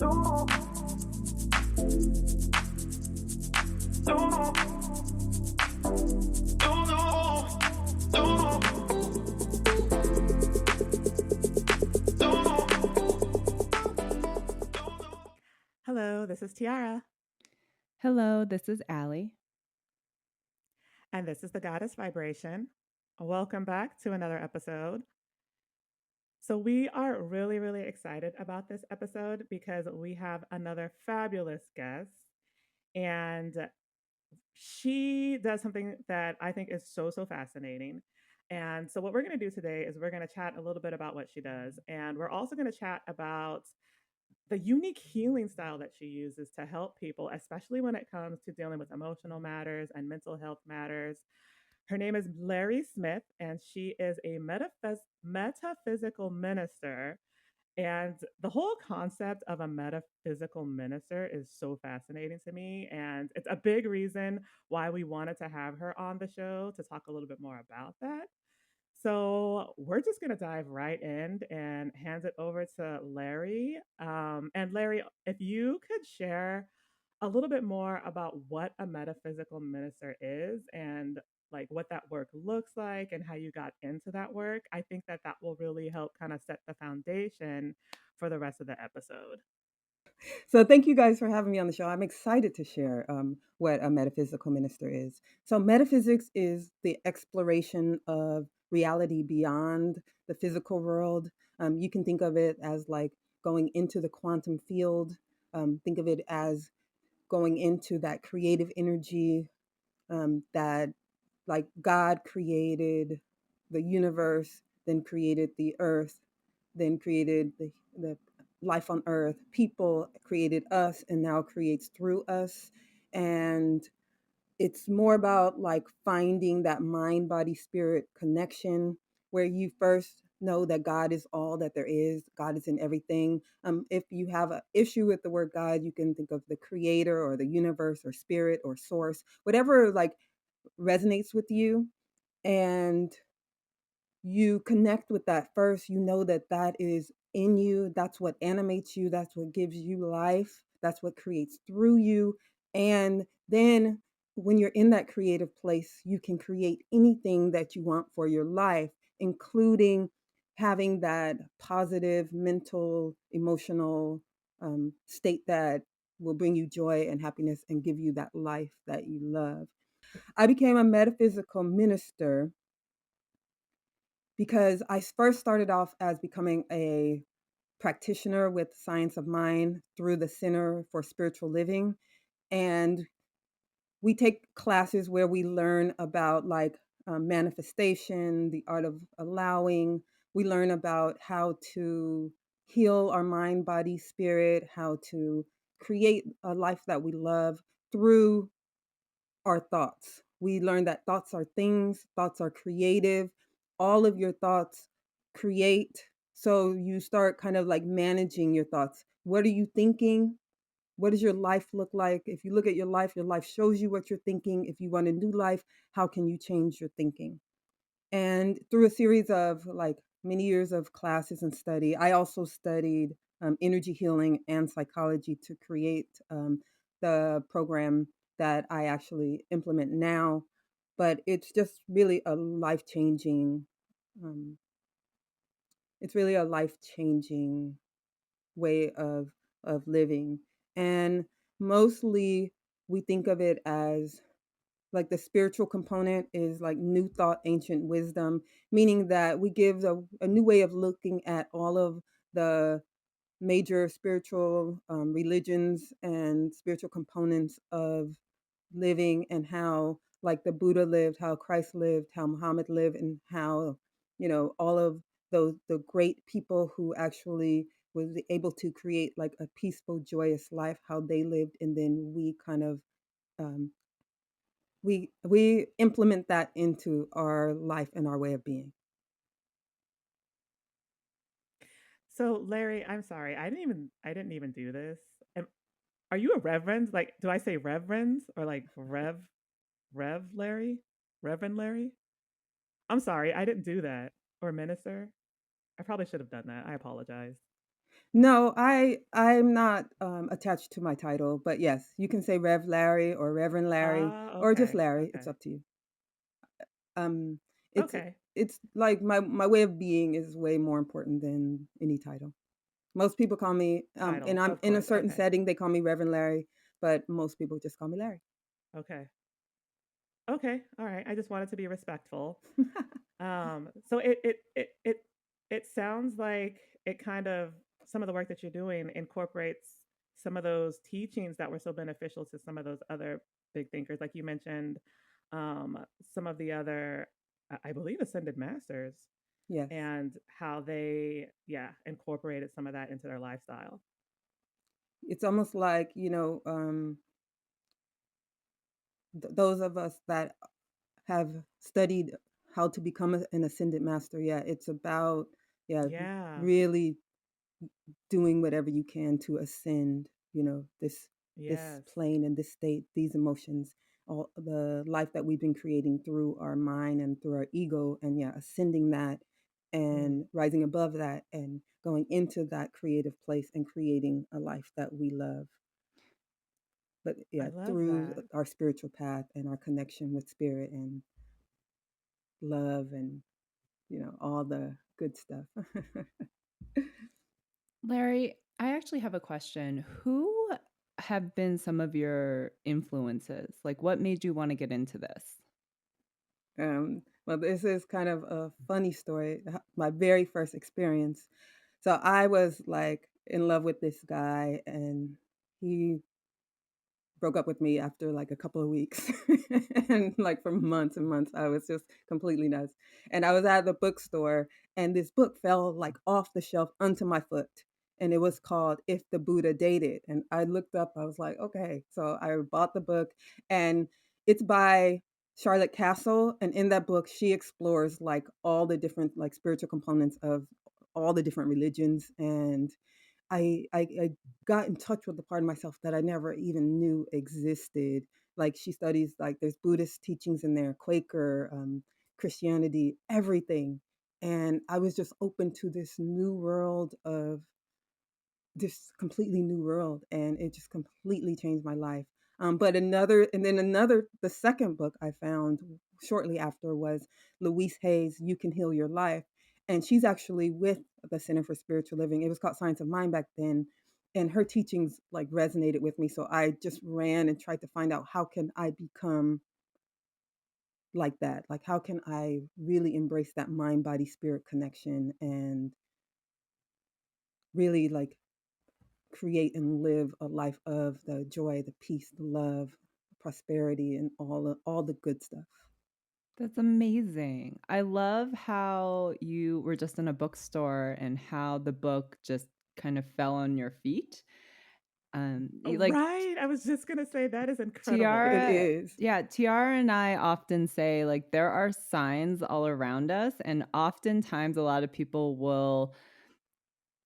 Hello, this is Tiara, Hello, this is Allie. and this is the Goddess Vibration. Welcome back to another episode. So, we are really, really excited about this episode because we have another fabulous guest, and she does something that I think is so, so fascinating. And so, what we're going to do today is we're going to chat a little bit about what she does, and we're also going to chat about the unique healing style that she uses to help people, especially when it comes to dealing with emotional matters and mental health matters. Her name is Leri Smith, and she is a metaphysical minister. And the whole concept of a metaphysical minister is so fascinating to me. And it's a big reason why we wanted to have her on the show to talk a little bit more about that. So we're just going to dive right in and hand it over to Larry. And Larry, if you could share a little bit more about what a metaphysical minister is and like what that work looks like and how you got into that work, I think that that will really help kind of set the foundation for the rest of the episode. So thank you guys for having me on the show. I'm excited to share what a metaphysical minister is. So metaphysics is the exploration of reality beyond the physical world. You can think of it as like going into the quantum field. Think of it as going into that creative energy that like God created the universe, then created the earth, then created the life on earth. People created us and now creates through us. And it's more about like finding that mind, body, spirit connection where you first know that God is all that there is. God is in everything. If you have an issue with the word God, you can think of the creator or the universe or spirit or source, whatever like resonates with you. And you connect with that first, you know that that is in you. That's what animates you. That's what gives you life. That's what creates through you. And then when you're in that creative place, you can create anything that you want for your life, including having that positive mental, emotional state that will bring you joy and happiness and give you that life that you love. I became a metaphysical minister because I first started off as becoming a practitioner with Science of Mind through the Center for Spiritual Living. And we take classes where we learn about like manifestation, the art of allowing. We learn about how to heal our mind, body, spirit, how to create a life that we love through our thoughts. We learn that thoughts are things, thoughts are creative. All of your thoughts create. So you start kind of like managing your thoughts. What are you thinking? What does your life look like? If you look at your life shows you what you're thinking. If you want a new life, how can you change your thinking? And through a series of like many years of classes and study, I also studied energy healing and psychology to create the program that I actually implement now. But it's just really a life changing. Um, it's really a life changing way of living, and mostly we think of it as like the spiritual component is like new thought, ancient wisdom, meaning that we give a new way of looking at all of the major spiritual religions and spiritual components of living and how like the Buddha lived, how Christ lived, how Muhammad lived, and how, all of those the great people who actually was able to create like a peaceful, joyous life, how they lived, and then we kind of um, we implement that into our life and our way of being. So, Larry, I'm sorry. I didn't even do this. Are you a reverend? Like, do I say reverend or like Rev Larry? Reverend Larry? I'm sorry, I didn't do that. Or minister? I probably should have done that. I apologize. No, I'm not attached to my title, but yes, you can say Rev Larry or Reverend Larry Ah, or just okay. Larry. It's Okay. up to you. Um, it's Okay. it's like my way of being is way more important than any title. Most people call me, and Title, I'm of in a course. certain Okay. setting, they call me Reverend Larry, but most people just call me Larry. Okay. Okay. All right. I just wanted to be respectful. So it sounds like it kind of some of the work that you're doing incorporates some of those teachings that were so beneficial to some of those other big thinkers, like you mentioned, some of the other, I believe, ascended masters, Yes. and how they, yeah, incorporated some of that into their lifestyle. It's almost like, those of us that have studied how to become an ascended master. Yeah, it's about, yeah, Yeah. really doing whatever you can to ascend, this Yes. plane and this state, these emotions, all the life that we've been creating through our mind and through our ego, and yeah, ascending that Mm, and rising above that and going into that creative place and creating a life that we love. But I yeah, love through that. our spiritual path and our connection with spirit and love and all the good stuff. Larry, I actually have a question. Who have been some of your influences? Like, what made you want to get into this? Well, this is kind of a funny story. My very first experience. So I was like in love with this guy, and he broke up with me after like a couple of weeks. And like for months and months, I was just completely nuts. And I was at the bookstore, and this book fell like off the shelf onto my foot. And it was called If the Buddha Dated. And I looked up, I was like, okay. So I bought the book, and it's by Charlotte Castle. And in that book, she explores like all the different like spiritual components of all the different religions. And I got in touch with the part of myself that I never even knew existed. Like she studies like there's Buddhist teachings in there, Quaker, Christianity, everything, and I was just open to this completely new world, and it just completely changed my life. The second book I found shortly after was Louise Hay's You Can Heal Your Life. And she's actually with the Center for Spiritual Living. It was called Science of Mind back then. And her teachings like resonated with me. So I just ran and tried to find out how can I become like that? Like, how can I really embrace that mind, body, spirit connection and really like create and live a life of the joy, the peace, the love, prosperity, and all the good stuff. That's amazing. I love how you were just in a bookstore and how the book just kind of fell on your feet. Oh, Like right. I was just gonna say that is incredible. It Tiara, is. yeah, Tiara and I often say like there are signs all around us, and oftentimes a lot of people will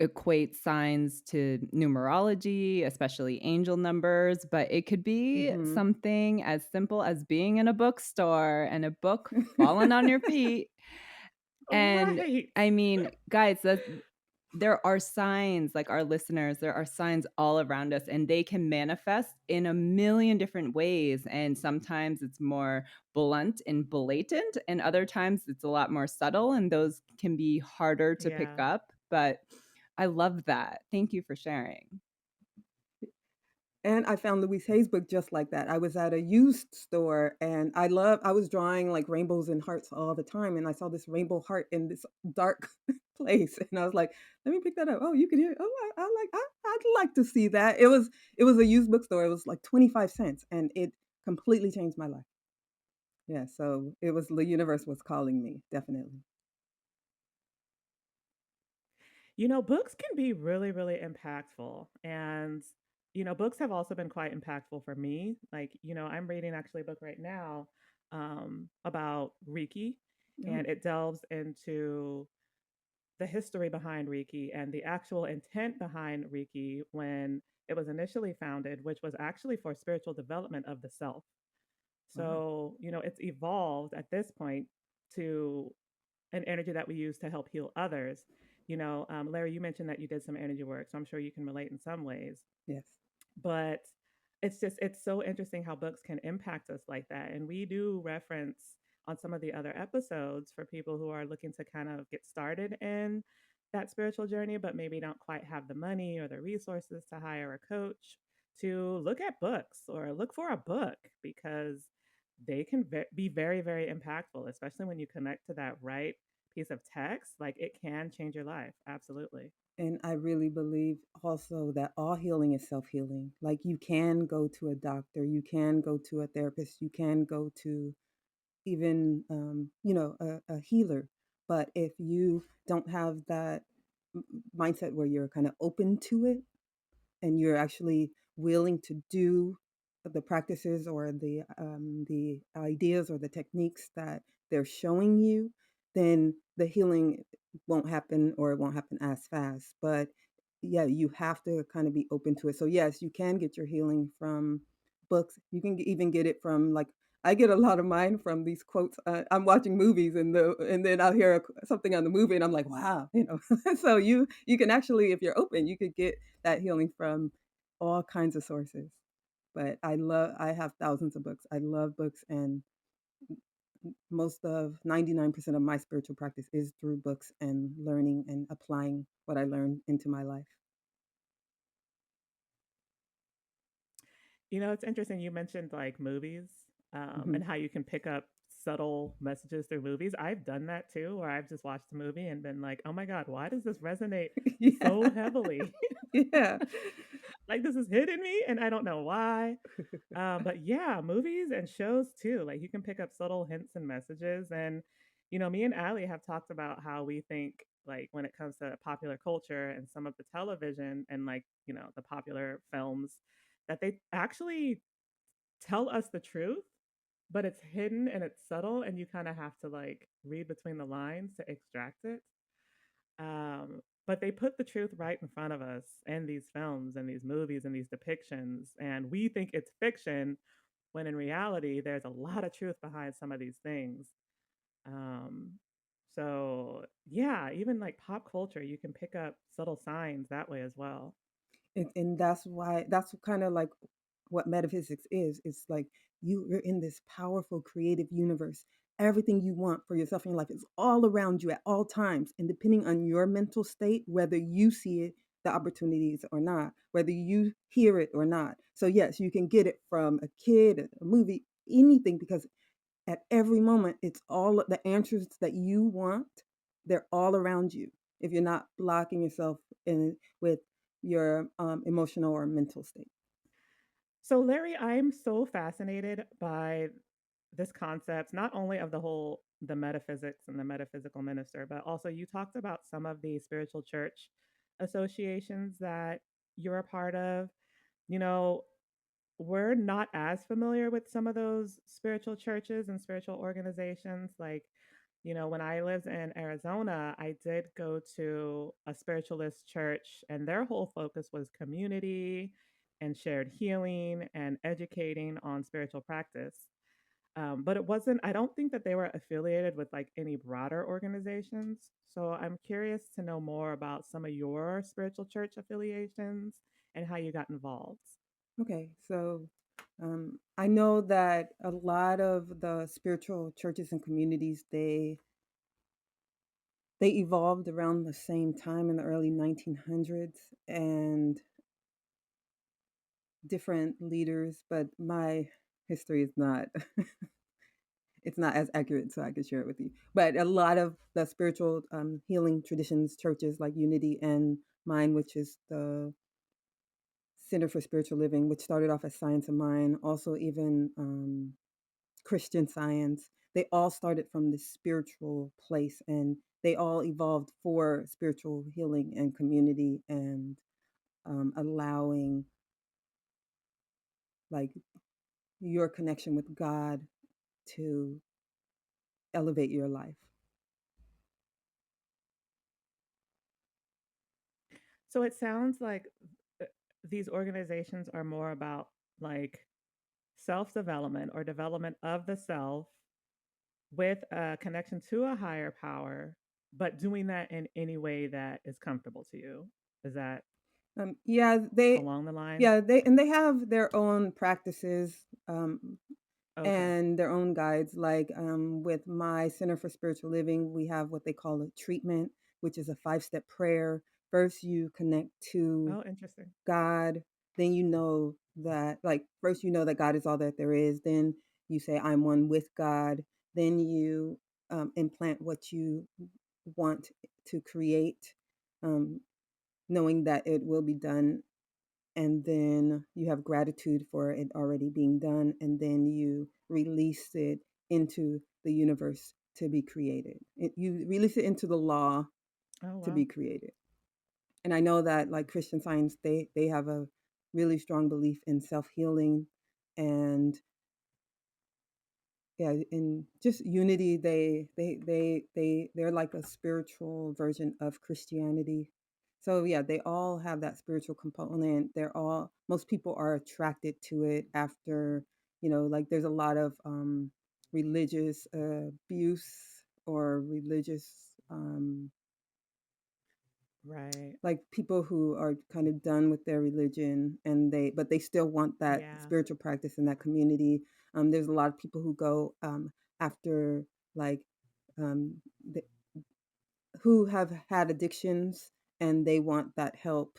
equate signs to numerology, especially angel numbers, but it could be Mm-hmm. something as simple as being in a bookstore and a book falling on your feet. And Right. I mean, guys, there are signs, like our listeners, there are signs all around us, and they can manifest in a million different ways. And sometimes it's more blunt and blatant, and other times it's a lot more subtle, and those can be harder to pick Yeah. up. But I love that. Thank you for sharing. And I found Louise Hay's book just like that. I was at a used store, and I was drawing like rainbows and hearts all the time. And I saw this rainbow heart in this dark place. And I was like, let me pick that up. Oh, you can hear it. Oh, I'd like to see that. It was a used bookstore. It was like 25 cents, and it completely changed my life. Yeah. So it was the universe was calling me, definitely. Books can be really, really impactful. And, books have also been quite impactful for me. Like, I'm reading actually a book right now about Reiki, Oh, and it delves into the history behind Reiki and the actual intent behind Reiki when it was initially founded, which was actually for spiritual development of the self. wow. So, it's evolved at this point to an energy that we use to help heal others. Larry, you mentioned that you did some energy work, so I'm sure you can relate in some ways. Yes. But it's so interesting how books can impact us like that. And we do reference on some of the other episodes for people who are looking to kind of get started in that spiritual journey, but maybe don't quite have the money or the resources to hire a coach, to look at books or look for a book, because they can be very, very impactful, especially when you connect to that right piece of text. Like, it can change your life. Absolutely. And I really believe also that all healing is self healing. Like you can go to a doctor, you can go to a therapist, you can go to even, a healer. But if you don't have that mindset where you're kind of open to it, and you're actually willing to do the practices or the ideas or the techniques that they're showing you, then the healing won't happen, or it won't happen as fast. But yeah, you have to kind of be open to it. So yes, you can get your healing from books. You can even get it from, like, I get a lot of mine from these quotes. I'm watching movies, and then I'll hear something on the movie, and I'm like, wow, So you can actually, if you're open, you could get that healing from all kinds of sources. But I have thousands of books. I love books, and most of 99% of my spiritual practice is through books and learning and applying what I learned into my life. It's interesting. You mentioned like movies, and Hmm. how you can pick up subtle messages through movies. I've done that too, where I've just watched a movie and been like, oh my God, why does this resonate so Yeah. heavily? Yeah. Like, this is hitting me and I don't know why. But yeah, movies and shows too. Like, you can pick up subtle hints and messages. And, me and Allie have talked about how we think, like, when it comes to popular culture and some of the television and, like, the popular films, that they actually tell us the truth, but it's hidden and it's subtle, and you kind of have to like read between the lines to extract it. But they put the truth right in front of us in these films and these movies and these depictions, and we think it's fiction when in reality there's a lot of truth behind some of these things. Um, so yeah, even like pop culture, you can pick up subtle signs that way as well. And that's why, that's kind of like what metaphysics is. It's like you're in this powerful creative universe. Everything you want for yourself in your life is all around you at all times, and depending on your mental state, whether you see it, the opportunities, or not, whether you hear it or not. So yes, you can get it from a kid, a movie, anything, because at every moment it's all the answers that you want. They're all around you, if you're not blocking yourself in with your emotional or mental state. So, Larry, I'm so fascinated by this concept, not only of the metaphysics and the metaphysical minister, but also you talked about some of the spiritual church associations that you're a part of. You know, we're not as familiar with some of those spiritual churches and spiritual organizations. Like, when I lived in Arizona, I did go to a spiritualist church, and their whole focus was community and shared healing and educating on spiritual practice. But it wasn't, I don't think that they were affiliated with like any broader organizations. So I'm curious to know more about some of your spiritual church affiliations and how you got involved. Okay, so I know that a lot of the spiritual churches and communities, they evolved around the same time in the early 1900s, and different leaders, but my history is not it's not as accurate, so I could share it with you. But a lot of the spiritual healing traditions, churches like Unity and mine, which is the Center for Spiritual Living, which started off as Science of Mind, also even Christian Science, they all started from this spiritual place, and they all evolved for spiritual healing and community, and allowing, like, your connection with God to elevate your life. So it sounds like uh, these organizations are more about like self development or development of the self with a connection to a higher power. but doing that in any way that is comfortable to you. Is that Yeah, they, along the lines? yeah, they have their own practices. Okay. And their own guides. Like with my Center for Spiritual Living, we have what they call a treatment, which is a 5-step prayer. First, you connect to Oh, interesting. God. Then you know that, like, first you know that God is all that there is. Then you say, "I'm one with God." Then you implant what you want to create, um, knowing that it will be done, and then you have gratitude for it already being done, and then you release it into the universe to be created. You release it into the law Oh, to wow. be created. And I know that, like Christian Science, they have a really strong belief in self-healing, and yeah, in just unity. They're like a spiritual version of Christianity. So yeah, they all have that spiritual component. Most people are attracted to it after, like there's a lot of religious abuse, or religious, Right. like people who are kind of done with their religion, and they still want that Yeah. spiritual practice in that community. There's a lot of people who go after, like, um, th- who have had addictions, and they want that help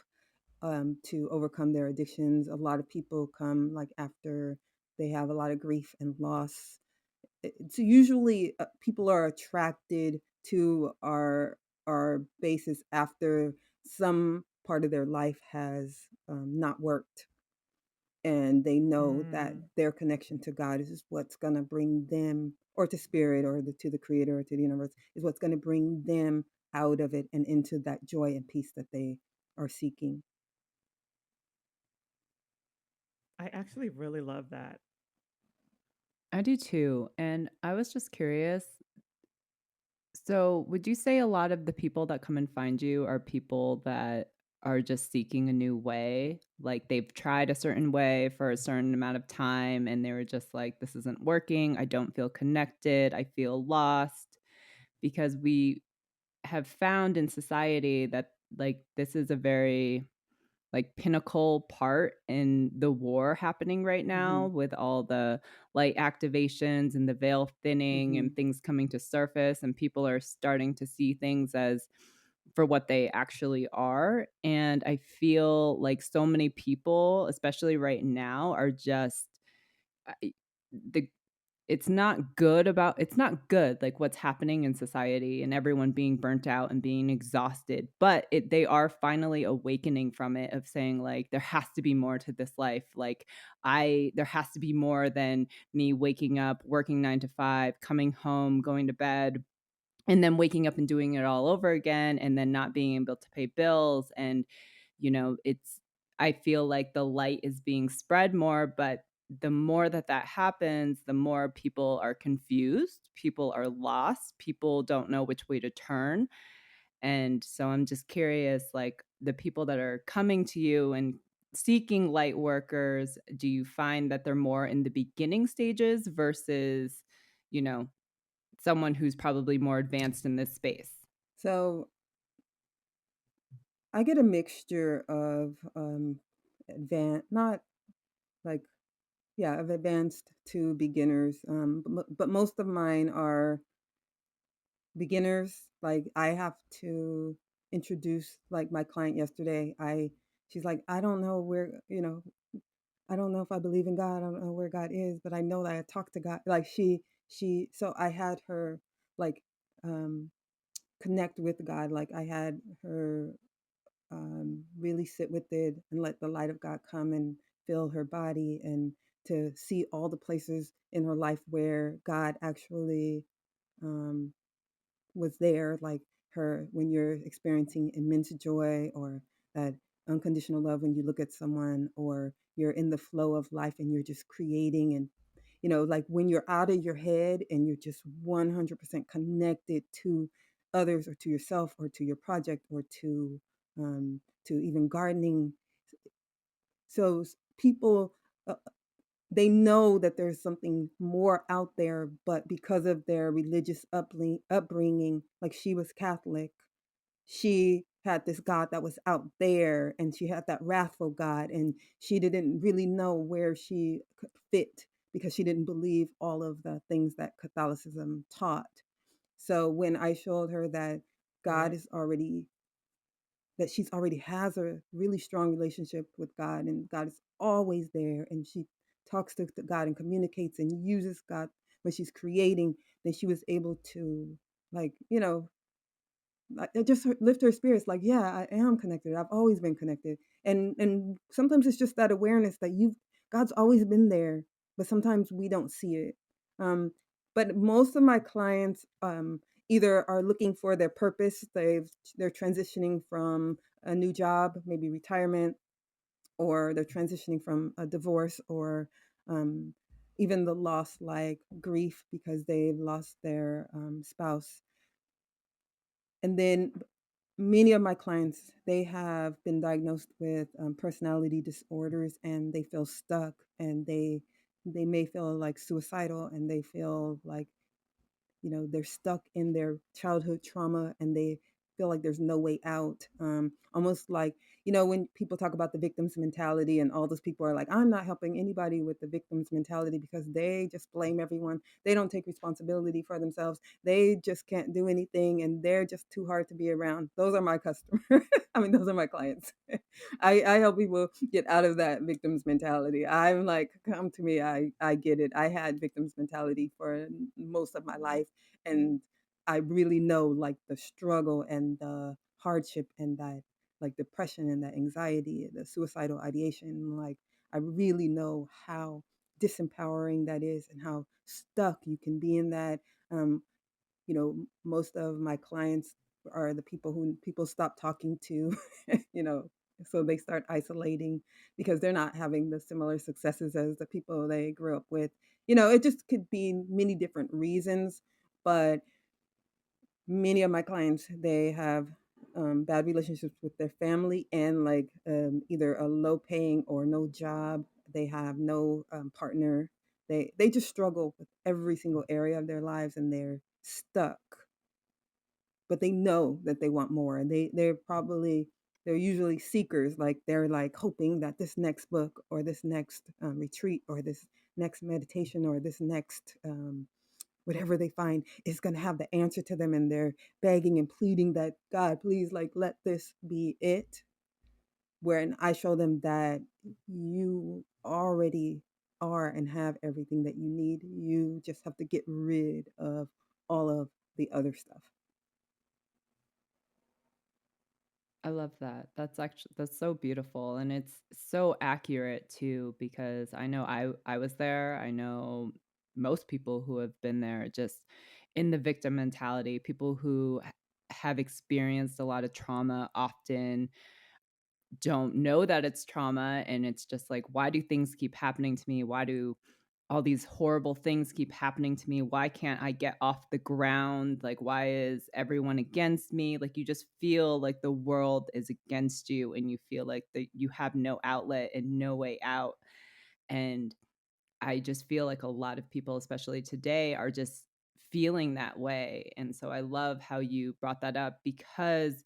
to overcome their addictions. A lot of people come like after they have a lot of grief and loss. It's usually people are attracted to our basis after some part of their life has not worked, and they know that Mm. their connection to God is what's going to bring them, or to spirit, or to the creator, or to the universe, is what's going to bring them out of it and into that joy and peace that they are seeking. I actually really love that. I do too. And I was just curious. So, would you say a lot of the people that come and find you are people that are just seeking a new way? Like they've tried a certain way for a certain amount of time and they were just like, this isn't working. I don't feel connected. I feel lost. Because we have found in society that like this is a very like pinnacle part in the war happening right Mm-hmm. now with all the light activations and the veil thinning Mm-hmm. and things coming to surface and people are starting to see things as for what they actually are. And I feel like so many people, especially right now, are just the it's not good like what's happening in society and everyone being burnt out and being exhausted, but they are finally awakening from it of saying like there has to be more to this life. Like I there has to be more than me waking up, working 9 to 5, coming home, going to bed, and then waking up and doing it all over again and then not being able to pay bills. And it's I feel like the light is being spread more, but the more that happens, the more people are confused, people are lost, people don't know which way to turn. And so I'm just curious, like the people that are coming to you and seeking light workers, do you find that they're more in the beginning stages versus, you know, someone who's probably more advanced in this space? So I get a mixture of not like, yeah, of advanced to beginners. But most of mine are beginners. Like I have to introduce, like my client yesterday. She's like, I don't know where, I don't know if I believe in God. I don't know where God is, but I know that I talk to God. Like so I had her, like, um, connect with God. Like I had her really sit with it and let the light of God come and fill her body, and to see all the places in her life where God actually um, was there, like her when you're experiencing immense joy, or that unconditional love when you look at someone, or you're in the flow of life and you're just creating, and like when you're out of your head and you're just 100% connected to others, or to yourself, or to your project, or to even gardening. So people, they know that there's something more out there, but because of their religious upbringing, like she was Catholic, she had this God that was out there, and she had that wrathful God, and she didn't really know where she could fit because she didn't believe all of the things that Catholicism taught. So when I showed her that God Right. is already that she's already has a really strong relationship with God, and God is always there, and she talks to God and communicates and uses God when she's creating, then she was able to, like, like, it just lift her spirits, like, yeah, I am connected, I've always been connected. And sometimes it's just that awareness that you've God's always been there, but sometimes we don't see it. um but most of my clients either are looking for their purpose, they're transitioning from a new job, maybe retirement, or they're transitioning from a divorce, or um even the loss, like grief because they've lost their spouse. And then many of my clients, they have been diagnosed with personality disorders, and they feel stuck, and they may feel like suicidal, and they feel like, they're stuck in their childhood trauma, and they feel like there's no way out. Almost like, when people talk about the victim's mentality, and all those people are like, I'm not helping anybody with the victim's mentality because they just blame everyone. They don't take responsibility for themselves. They just can't do anything, and they're just too hard to be around. Those are my customers. I mean, those are my clients. I help people get out of that victim's mentality. I'm like, come to me. I get it. I had victim's mentality for most of my life, and I really know, like, the struggle and the hardship, and that, like, depression and that anxiety, the suicidal ideation. Like, I really know how disempowering that is, and how stuck you can be in that. Um, Most of my clients are the people who people stop talking to, you know, so they start isolating because they're not having the similar successes as the people they grew up with. It just could be many different reasons, but many of my clients, they have bad relationships with their family, and like either a low paying or no job. They have no partner. They just struggle with every single area of their lives, and they're stuck, but they know that they want more, and they're usually seekers. Like, they're like hoping that this next book, or this next retreat, or this next meditation, or this next whatever they find is going to have the answer to them, and they're begging and pleading that, God, please, like, let this be it. Wherein I show them that you already are and have everything that you need. You just have to get rid of all of the other stuff. I love that. That's so beautiful, and it's so accurate too, because I know I was there. I know most people who have been there, just in the victim mentality, people who have experienced a lot of trauma often don't know that it's trauma, and it's just like, why do things keep happening to me? Why do all these horrible things keep happening to me? Why can't I get off the ground? Like, why is everyone against me? Like, you just feel like the world is against you, and you feel like that you have no outlet and no way out. And I just feel like a lot of people, especially today, are just feeling that way. And so I love how you brought that up, because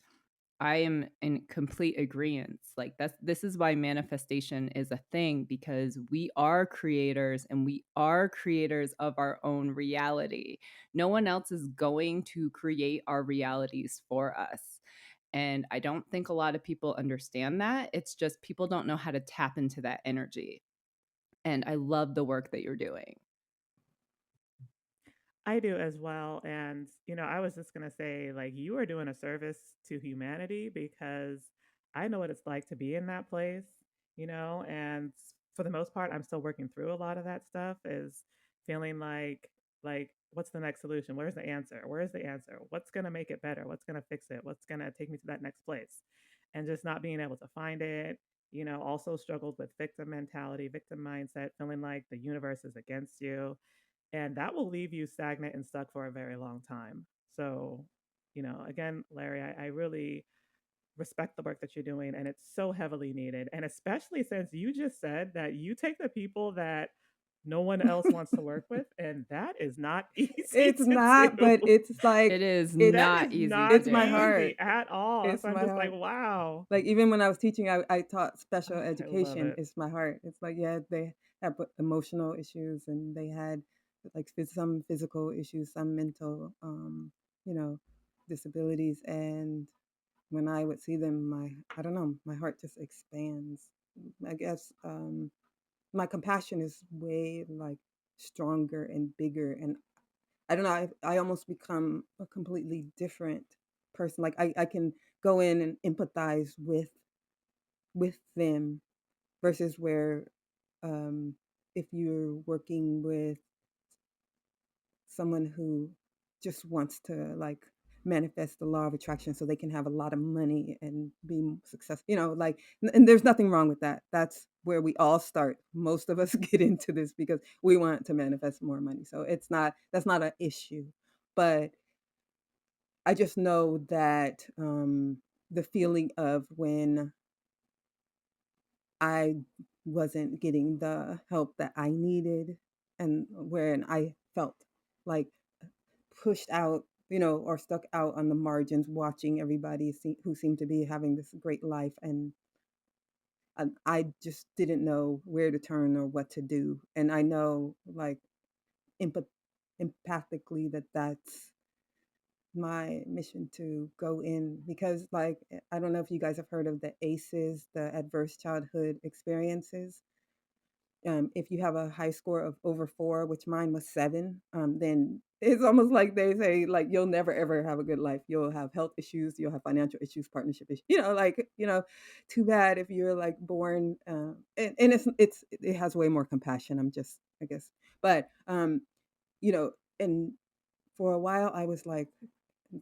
I am in complete agreement. Like, this is why manifestation is a thing, because we are creators, and we are creators of our own reality. No one else is going to create our realities for us. And I don't think a lot of people understand that. It's just people don't know how to tap into that energy. And I love the work that you're doing. I do as well. And, I was just going to say, like, you are doing a service to humanity because I know what it's like to be in that place, and for the most part, I'm still working through a lot of that stuff, is feeling like, what's the next solution? Where's the answer? Where's the answer? What's going to make it better? What's going to fix it? What's going to take me to that next place? And just not being able to find it. Also struggled with victim mentality, victim mindset, feeling like the universe is against you, and that will leave you stagnant and stuck for a very long time. So, again, Larry, I really respect the work that you're doing, and it's so heavily needed. And especially since you just said that you take the people that no one else wants to work with, and that is not easy It's to not, do. but it's It like is it's That not is easy to not it's my do. heart. easy at all. It's So I'm my just like, heart. wow. Like even when I was teaching, I taught special I love education. it. It's my heart. It's like, yeah, they have emotional issues and they had like some physical issues, some mental, you know, disabilities. And when I would see them, I don't know, my heart just expands. I guess my compassion is way like stronger and bigger. And I don't know, I almost become a completely different person. Like I can go in and empathize with them versus where um, if you're working with someone who just wants to like manifest the law of attraction so they can have a lot of money and be successful, like, and there's nothing wrong with that. That's where we all start. Most of us get into this because we want to manifest more money, so that's not an issue. But I just know that the feeling of when I wasn't getting the help that I needed, and when I felt like pushed out, or stuck out on the margins, watching everybody who seemed to be having this great life, and I just didn't know where to turn or what to do. And I know, like, empath- empathically, that's my mission to go in, because, like, I don't know if you guys have heard of the ACEs, the adverse childhood experiences. If you have a high score of over 4, which mine was 7, then it's almost like they say, like, you'll never ever have a good life. You'll have health issues, you'll have financial issues, partnership issues. Like, too bad if you're like born. And it has way more compassion. I'm just, I guess, but you know, and for a while I was like,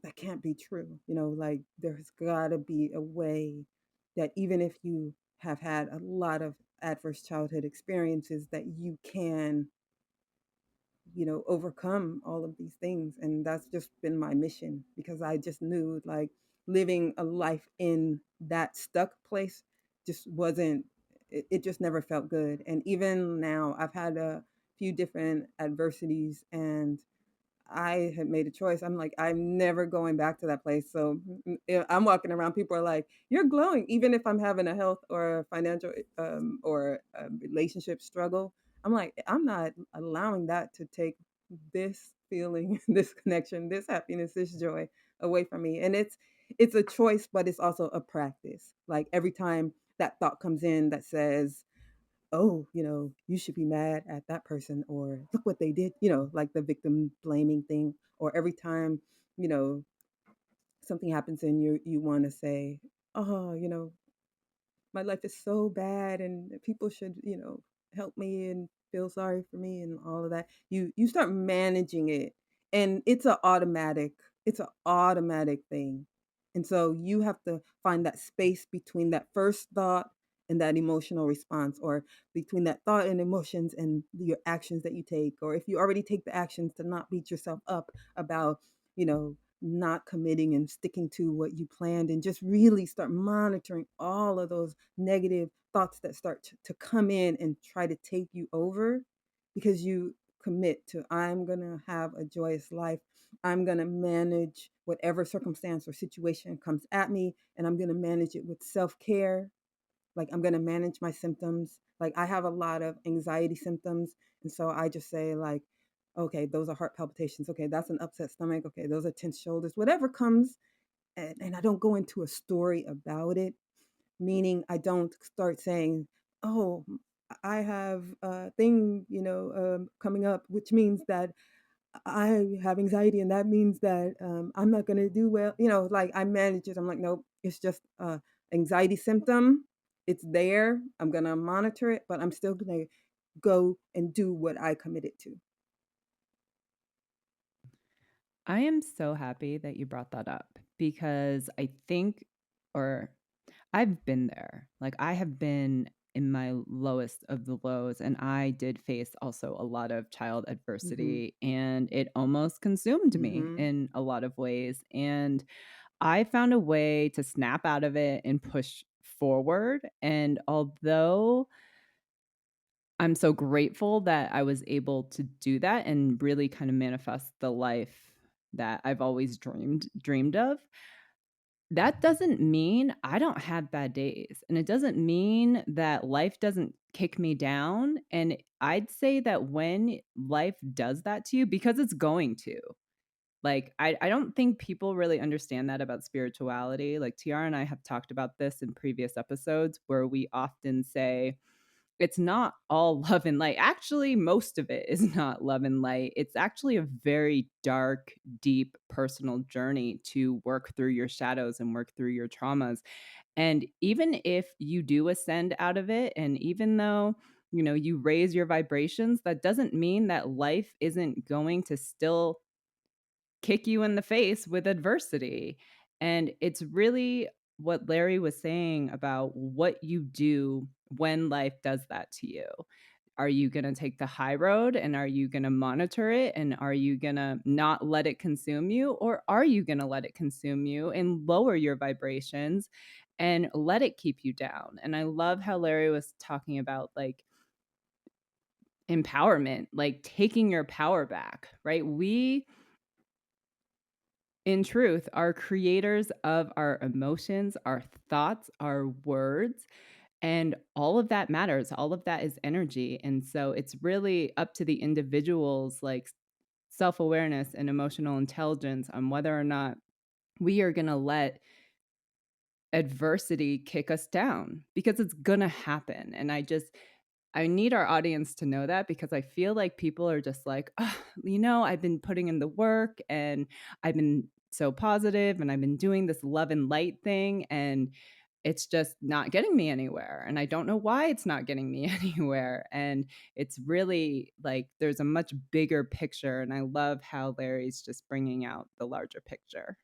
that can't be true. Like, there's got to be a way that even if you have had a lot of adverse childhood experiences, that you can, overcome all of these things. And that's just been my mission, because I just knew, like, living a life in that stuck place just wasn't, it just never felt good. And even now, I've had a few different adversities, and I had made a choice. I'm like, I'm never going back to that place. So I'm walking around. People are like, "You're glowing," even if I'm having a health or a financial or a relationship struggle. I'm like, I'm not allowing that to take this feeling, this connection, this happiness, this joy away from me. And it's a choice, but it's also a practice. Like, every time that thought comes in that says, oh, you should be mad at that person, or look what they did, like the victim blaming thing. Or every time, you know, something happens and you want to say, oh, my life is so bad and people should, help me and feel sorry for me and all of that. You start managing it, and it's an automatic thing. And so you have to find that space between that first thought and that emotional response, or between that thought and emotions and your actions that you take. Or if you already take the actions, to not beat yourself up about, not committing and sticking to what you planned, and just really start monitoring all of those negative thoughts that start to come in and try to take you over, because you commit to, I'm going to have a joyous life. I'm going to manage whatever circumstance or situation comes at me, and I'm going to manage it with self-care. Like, I'm going to manage my symptoms. Like, I have a lot of anxiety symptoms, and so I just say, like, okay, those are heart palpitations. Okay, that's an upset stomach. Okay, those are tense shoulders. Whatever comes, and I don't go into a story about it, meaning I don't start saying, oh, I have a thing, coming up, which means that I have anxiety, and that means that I'm not going to do well. Like, I manage it. I'm like, nope, it's just anxiety symptom. It's there. I'm going to monitor it, but I'm still going to go and do what I committed to. I am so happy that you brought that up, because I think, or I've been there. Like, I have been in my lowest of the lows, and I did face also a lot of child Mm-hmm. adversity, and it almost consumed me Mm-hmm. in a lot of ways. And I found a way to snap out of it and push forward. And although I'm so grateful that I was able to do that and really kind of manifest the life that I've always dreamed of. That doesn't mean I don't have bad days, and it doesn't mean that life doesn't kick me down, and I'd say that when life does that to you, because it's going to, like, I don't think people really understand that about spirituality. Like, Tiara and I have talked about this in previous episodes where we often say, it's not all love and light. Actually, most of it is not love and light. It's actually a very dark, deep personal journey to work through your shadows and work through your traumas. And even if you do ascend out of it, and even though, you raise your vibrations, that doesn't mean that life isn't going to still kick you in the face with adversity. And it's really what Larry was saying about what you do when life does that to you. Are you going to take the high road, and are you going to monitor it, and are you going to not let it consume you, or are you going to let it consume you and lower your vibrations and let it keep you down? And I love how Larry was talking about like empowerment, like taking your power back, right? We, in truth, are creators of our emotions, our thoughts, our words, and all of that matters. All of that is energy. And so it's really up to the individual's like self-awareness and emotional intelligence on whether or not we are going to let adversity kick us down, because it's going to happen. And I need our audience to know that, because I feel like people are just like, oh, I've been putting in the work, and I've been so positive, and I've been doing this love and light thing, and it's just not getting me anywhere. And I don't know why it's not getting me anywhere. And it's really like there's a much bigger picture. And I love how Larry's just bringing out the larger picture.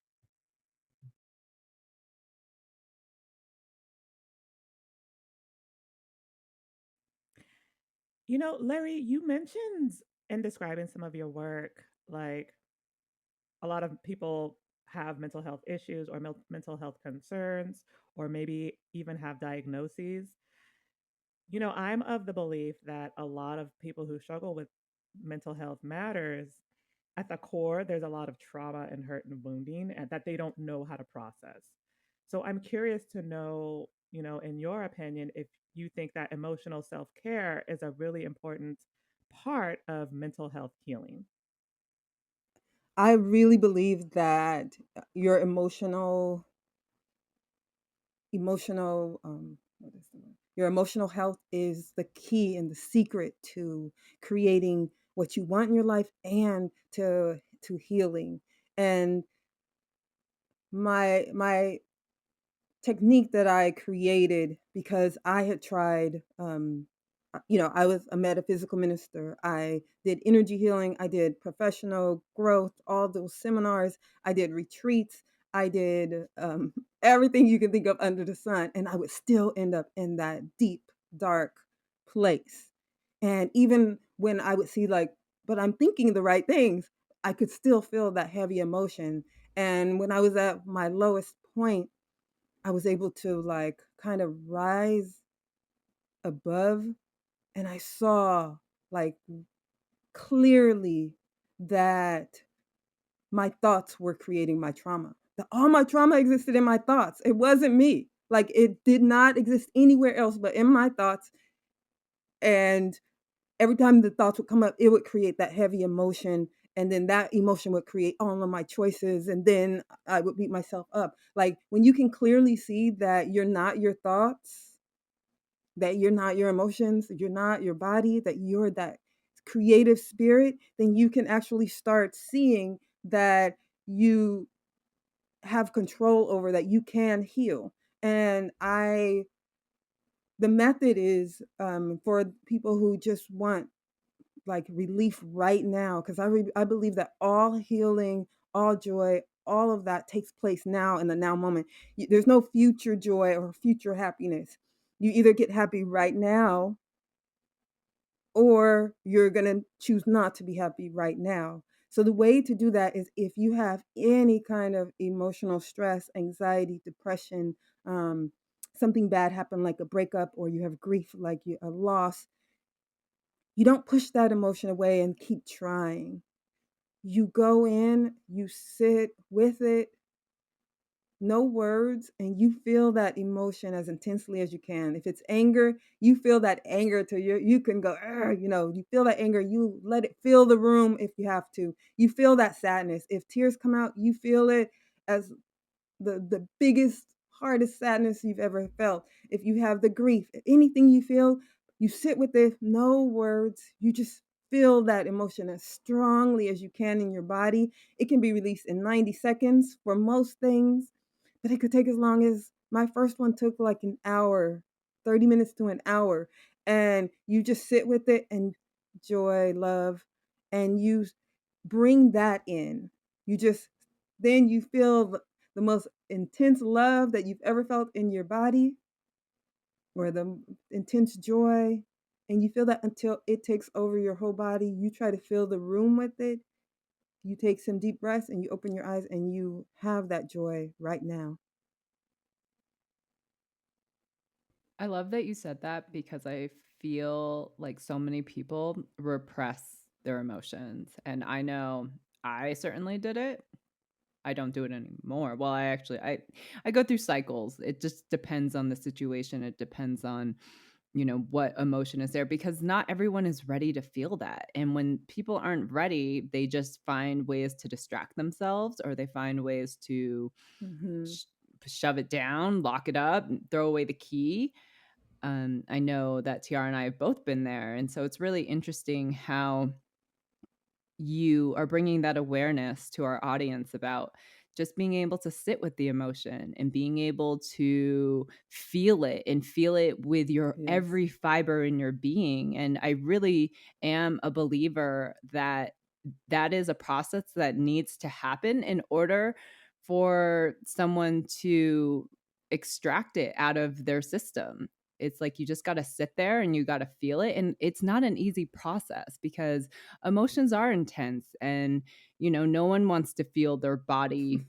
Larry, you mentioned in describing some of your work, like a lot of people have mental health issues or mental health concerns, or maybe even have diagnoses. I'm of the belief that a lot of people who struggle with mental health matters, at the core, there's a lot of trauma and hurt and wounding and that they don't know how to process. So I'm curious to know, in your opinion, if you think that emotional self care is a really important part of mental health healing. I really believe that your what is the word? Your emotional health is the key and the secret to creating what you want in your life and to healing. And my technique that I created, because I had tried, I was a metaphysical minister. I did energy healing. I did professional growth, all those seminars. I did retreats. I did everything you can think of under the sun. And I would still end up in that deep, dark place. And even when I would see, like, but I'm thinking the right things, I could still feel that heavy emotion. And when I was at my lowest point, I was able to like kind of rise above, and I saw like clearly that my thoughts were creating my trauma. That all my trauma existed in my thoughts. It wasn't me. Like it did not exist anywhere else but in my thoughts. And every time the thoughts would come up, it would create that heavy emotion. And then that emotion would create all of my choices. And then I would beat myself up. Like when you can clearly see that you're not your thoughts, that you're not your emotions, you're not your body, that you're that creative spirit, then you can actually start seeing that you have control over, that you can heal. And the method is for people who just want like relief right now, because I believe that all healing, all joy, all of that takes place now in the now moment. There's no future joy or future happiness. You either get happy right now, or you're going to choose not to be happy right now. So the way to do that is, if you have any kind of emotional stress, anxiety, depression, something bad happened like a breakup, or you have grief like a loss, You don't push that emotion away and keep trying. You go in, you sit with it, no words, and you feel that emotion as intensely as you can. If it's anger, you feel that anger till you can go, "Argh," you feel that anger, you let it fill the room if you have to. You feel that sadness. If tears come out, you feel it as the biggest, hardest sadness you've ever felt. If you have the grief, anything you feel, you sit with it, no words. You just feel that emotion as strongly as you can in your body. It can be released in 90 seconds for most things, but it could take as long as my first one took like an hour, 30 minutes to an hour. And you just sit with it and joy, love, and you bring that in. You just, then you feel the most intense love that you've ever felt in your body, or the intense joy, and you feel that until it takes over your whole body. You try to fill the room with it. You take some deep breaths and you open your eyes and you have that joy right now. I love that you said that because I feel like so many people repress their emotions. And I know I certainly did it. I don't do it anymore. Well, I go through cycles. It just depends on the situation. It depends on, what emotion is there because not everyone is ready to feel that. And when people aren't ready, they just find ways to distract themselves or they find ways to Mm-hmm. sh- shove it down, lock it up, and throw away the key. I know that Tiara and I have both been there. And so it's really interesting how you are bringing that awareness to our audience about just being able to sit with the emotion and being able to feel it and feel it with your Yes. every fiber in your being. And I really am a believer that that is a process that needs to happen in order for someone to extract it out of their system. It's like you just got to sit there and you got to feel it. And it's not an easy process because emotions are intense. And, no one wants to feel their body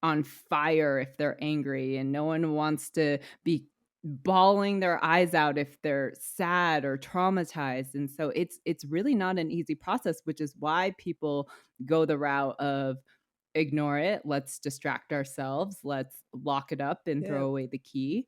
on fire if they're angry. And no one wants to be bawling their eyes out if they're sad or traumatized. And so it's really not an easy process, which is why people go the route of ignore it, let's distract ourselves, let's lock it up and Yeah. throw away the key.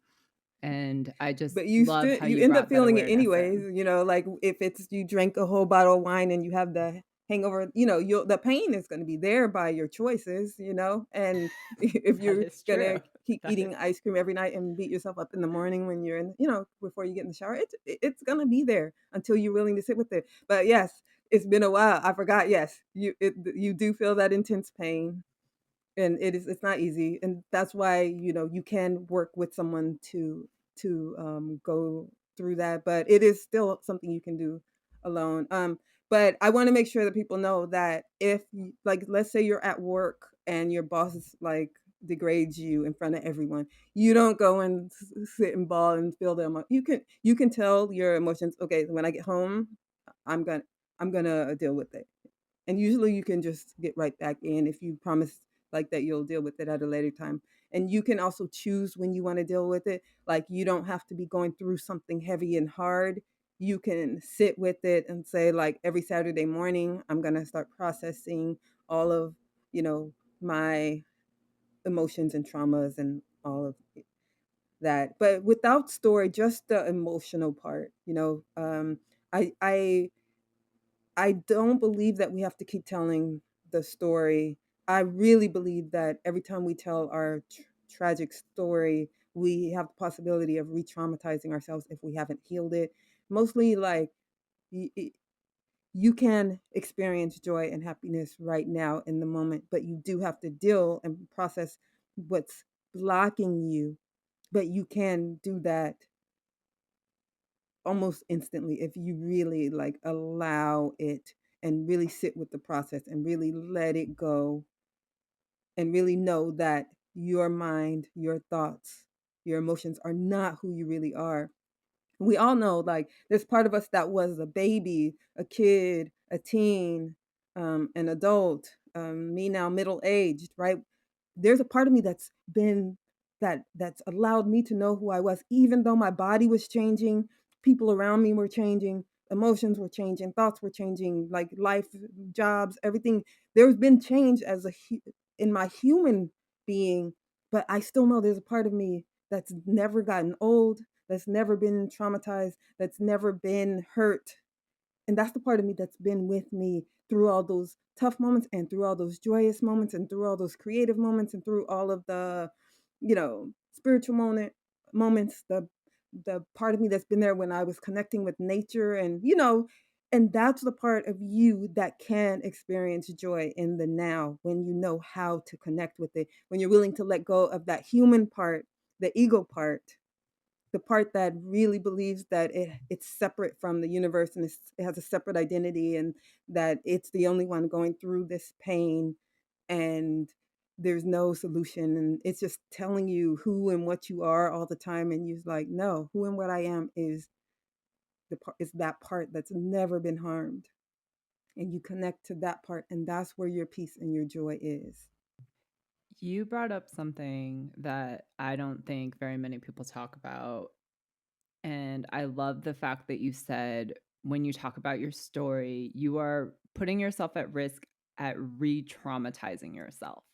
And I just But you love still how you you end up brought that feeling it awareness anyways, in. like if it's you drank a whole bottle of wine and you have the hangover, you'll the pain is going to be there by your choices, and if That you're is going true. to keep That is eating ice cream every night and beat yourself up in the morning when you're in, before you get in the shower, it's going to be there until you're willing to sit with it. But yes, it's been a while. I forgot. Yes, you do feel that intense pain, and it's not easy, and that's why you can work with someone to go through that, but it is still something you can do alone. But I want to make sure that people know that if like, let's say you're at work and your boss like degrades you in front of everyone, you don't go and sit and bawl and feel them. You can tell your emotions, okay, when I get home, i'm gonna I'm gonna deal with it, and usually you can just get right back in if you promise like that you'll deal with it at a later time. And you can also choose when you want to deal with it. Like, you don't have to be going through something heavy and hard. You can sit with it and say, like, every Saturday morning, I'm going to start processing all of, my emotions and traumas and all of that. But without story, just the emotional part, I don't believe that we have to keep telling the story. I really believe that every time we tell our tragic story, we have the possibility of re-traumatizing ourselves if we haven't healed it. Mostly, like, you can experience joy and happiness right now in the moment, but you do have to deal and process what's blocking you. But you can do that almost instantly if you really like allow it and really sit with the process and really let it go, and really know that your mind, your thoughts, your emotions are not who you really are. We all know, like, there's part of us that was a baby, a kid, a teen, an adult, me now middle aged, right? There's a part of me that's allowed me to know who I was, even though my body was changing, people around me were changing. emotions were changing, thoughts were changing, like life, jobs, everything. There's been change as in my human being, but I still know there's a part of me that's never gotten old, that's never been traumatized, that's never been hurt. And that's the part of me that's been with me through all those tough moments and through all those joyous moments and through all those creative moments and through all of the, spiritual moments, the part of me that's been there when I was connecting with nature, and that's the part of you that can experience joy in the now when you know how to connect with it, when you're willing to let go of that human part, the ego part, the part that really believes that it's separate from the universe and it has a separate identity, and that it's the only one going through this pain, and there's no solution, and it's just telling you who and what you are all the time, and you're like, no, who and what I am is that part that's never been harmed, and you connect to that part, and that's where your peace and your joy is. You brought up something that I don't think very many people talk about. And I love the fact that you said when you talk about your story, you are putting yourself at risk at re traumatizing yourself.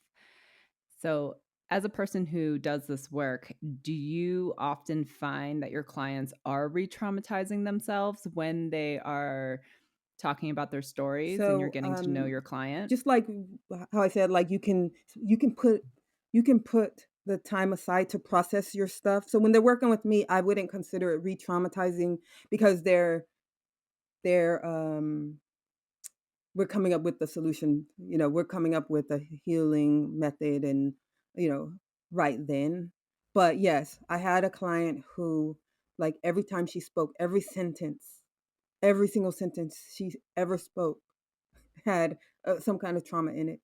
So, as a person who does this work, do you often find that your clients are re traumatizing themselves when they are talking about their stories and you're So, getting to know your client? just like how I said, like you can put the time aside to process your stuff. So when they're working with me, I wouldn't consider it re-traumatizing because they're we're coming up with the solution. We're coming up with a healing method, and you know, right then. But yes, I had a client who, like, every time she spoke, every single sentence she ever spoke had some kind of trauma in it.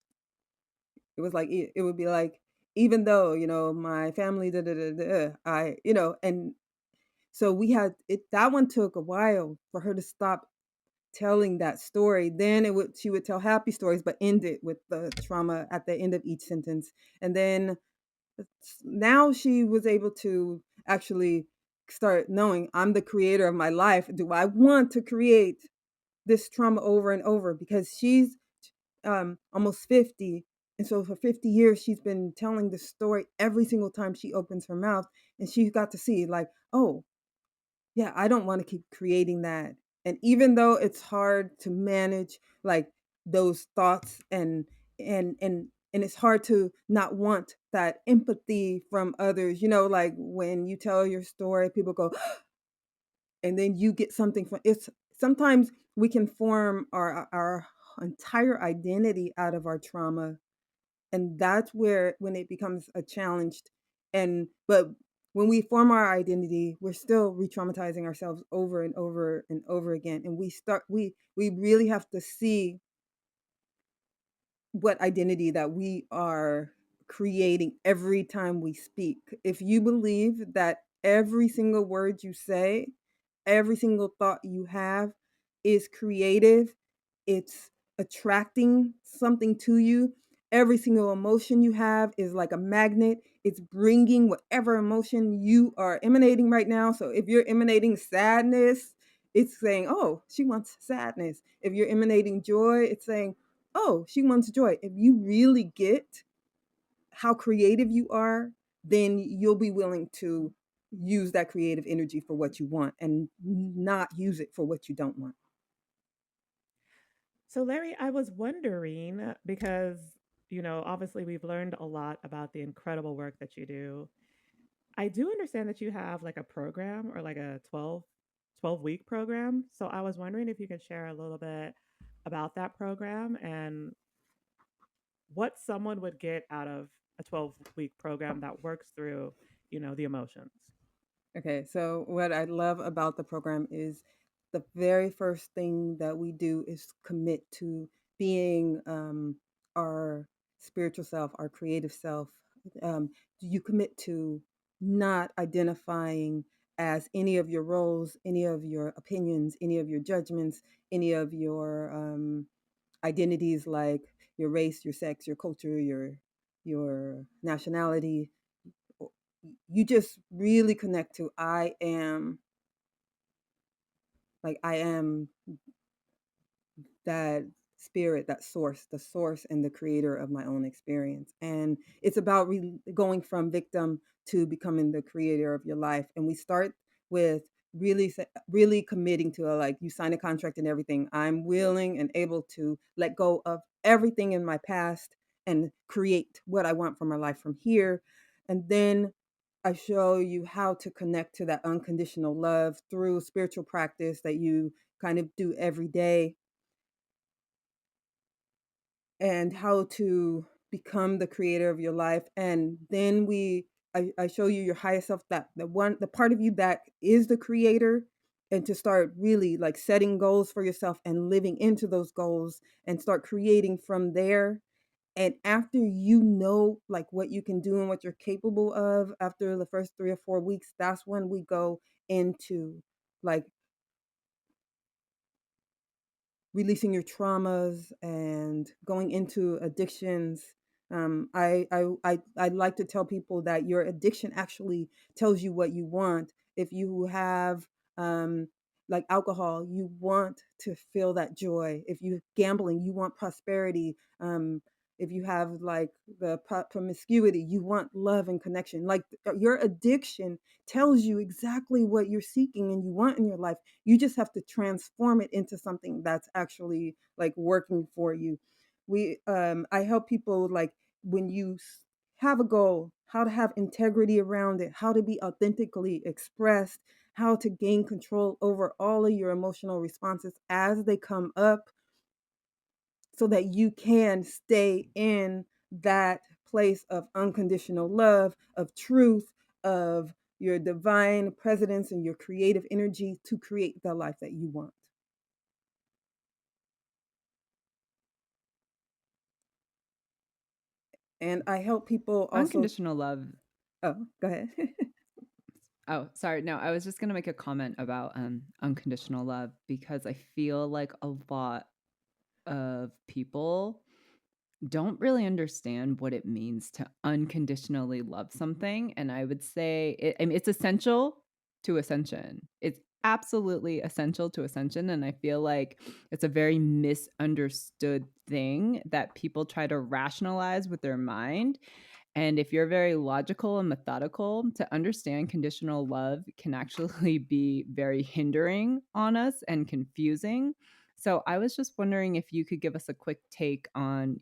It was like it would be like, even though my family, da da da da, and so we had it. That one took a while for her to stop telling that story. Then she would tell happy stories, but end it with the trauma at the end of each sentence. And then now she was able to actually start knowing, I'm the creator of my life. Do I want to create this trauma over and over? Because she's almost 50. And so for 50 years, she's been telling the story every single time she opens her mouth. And she got to see, like, oh, yeah, I don't want to keep creating that. And even though it's hard to manage, like, those thoughts, and it's hard to not want that empathy from others, like when you tell your story, people go, and then you get something from it's sometimes we can form our entire identity out of our trauma, and that's where when it becomes a challenge. But when we form our identity, we're still re-traumatizing ourselves over and over and over again, and we really have to see what identity that we are creating every time we speak. If you believe that every single word you say, every single thought you have is creative, it's attracting something to you, every single emotion you have is like a magnet, it's bringing whatever emotion you are emanating right now. So if you're emanating sadness, it's saying, oh, she wants sadness. If you're emanating joy, it's saying, oh, she wants joy. If you really get how creative you are, then you'll be willing to use that creative energy for what you want and not use it for what you don't want. So, Larry, I was wondering because, obviously we've learned a lot about the incredible work that you do. I do understand that you have like a program or like a 12-week program. So, I was wondering if you could share a little bit about that program and what someone would get out of a 12-week program that works through, the emotions. Okay, so what I love about the program is the very first thing that we do is commit to being our spiritual self, our creative self. Um, you commit to not identifying as any of your roles, any of your opinions, any of your judgments, any of your identities, like your race, your sex, your culture, your nationality. You just really connect to, I am Like I am that spirit, that source, the source and the creator of my own experience. And it's about going from victim to becoming the creator of your life. And we start with really committing to like you sign a contract and everything. I'm willing and able to let go of everything in my past and create what I want for my life from here. And then I show you how to connect to that unconditional love through spiritual practice that you kind of do every day, and how to become the creator of your life. And then I show you your highest self, that the part of you that is the creator, and to start really like setting goals for yourself and living into those goals and start creating from there. And after you know like what you can do and what you're capable of after the first 3 or 4 weeks, that's when we go into like releasing your traumas and going into addictions. I like to tell people that your addiction actually tells you what you want. If you have um, like alcohol, you want to feel that joy. If you gambling, you want prosperity. If you have like the promiscuity, you want love and connection. Like your addiction tells you exactly what you're seeking and you want in your life. You just have to transform it into something that's actually like working for you. I help people like when you have a goal, how to have integrity around it, how to be authentically expressed, how to gain control over all of your emotional responses as they come up, so that you can stay in that place of unconditional love, of truth, of your divine presence and your creative energy to create the life that you want. And I help people also. Unconditional love. Oh, go ahead. Oh, sorry. No, I was just going to make a comment about unconditional love because I feel like a lot of people don't really understand what it means to unconditionally love something. And I would say I mean, it's essential to ascension. It's absolutely essential to ascension. And I feel like it's a very misunderstood thing that people try to rationalize with their mind. And if you're very logical and methodical, to understand conditional love can actually be very hindering on us and confusing. So I was just wondering if you could give us a quick take on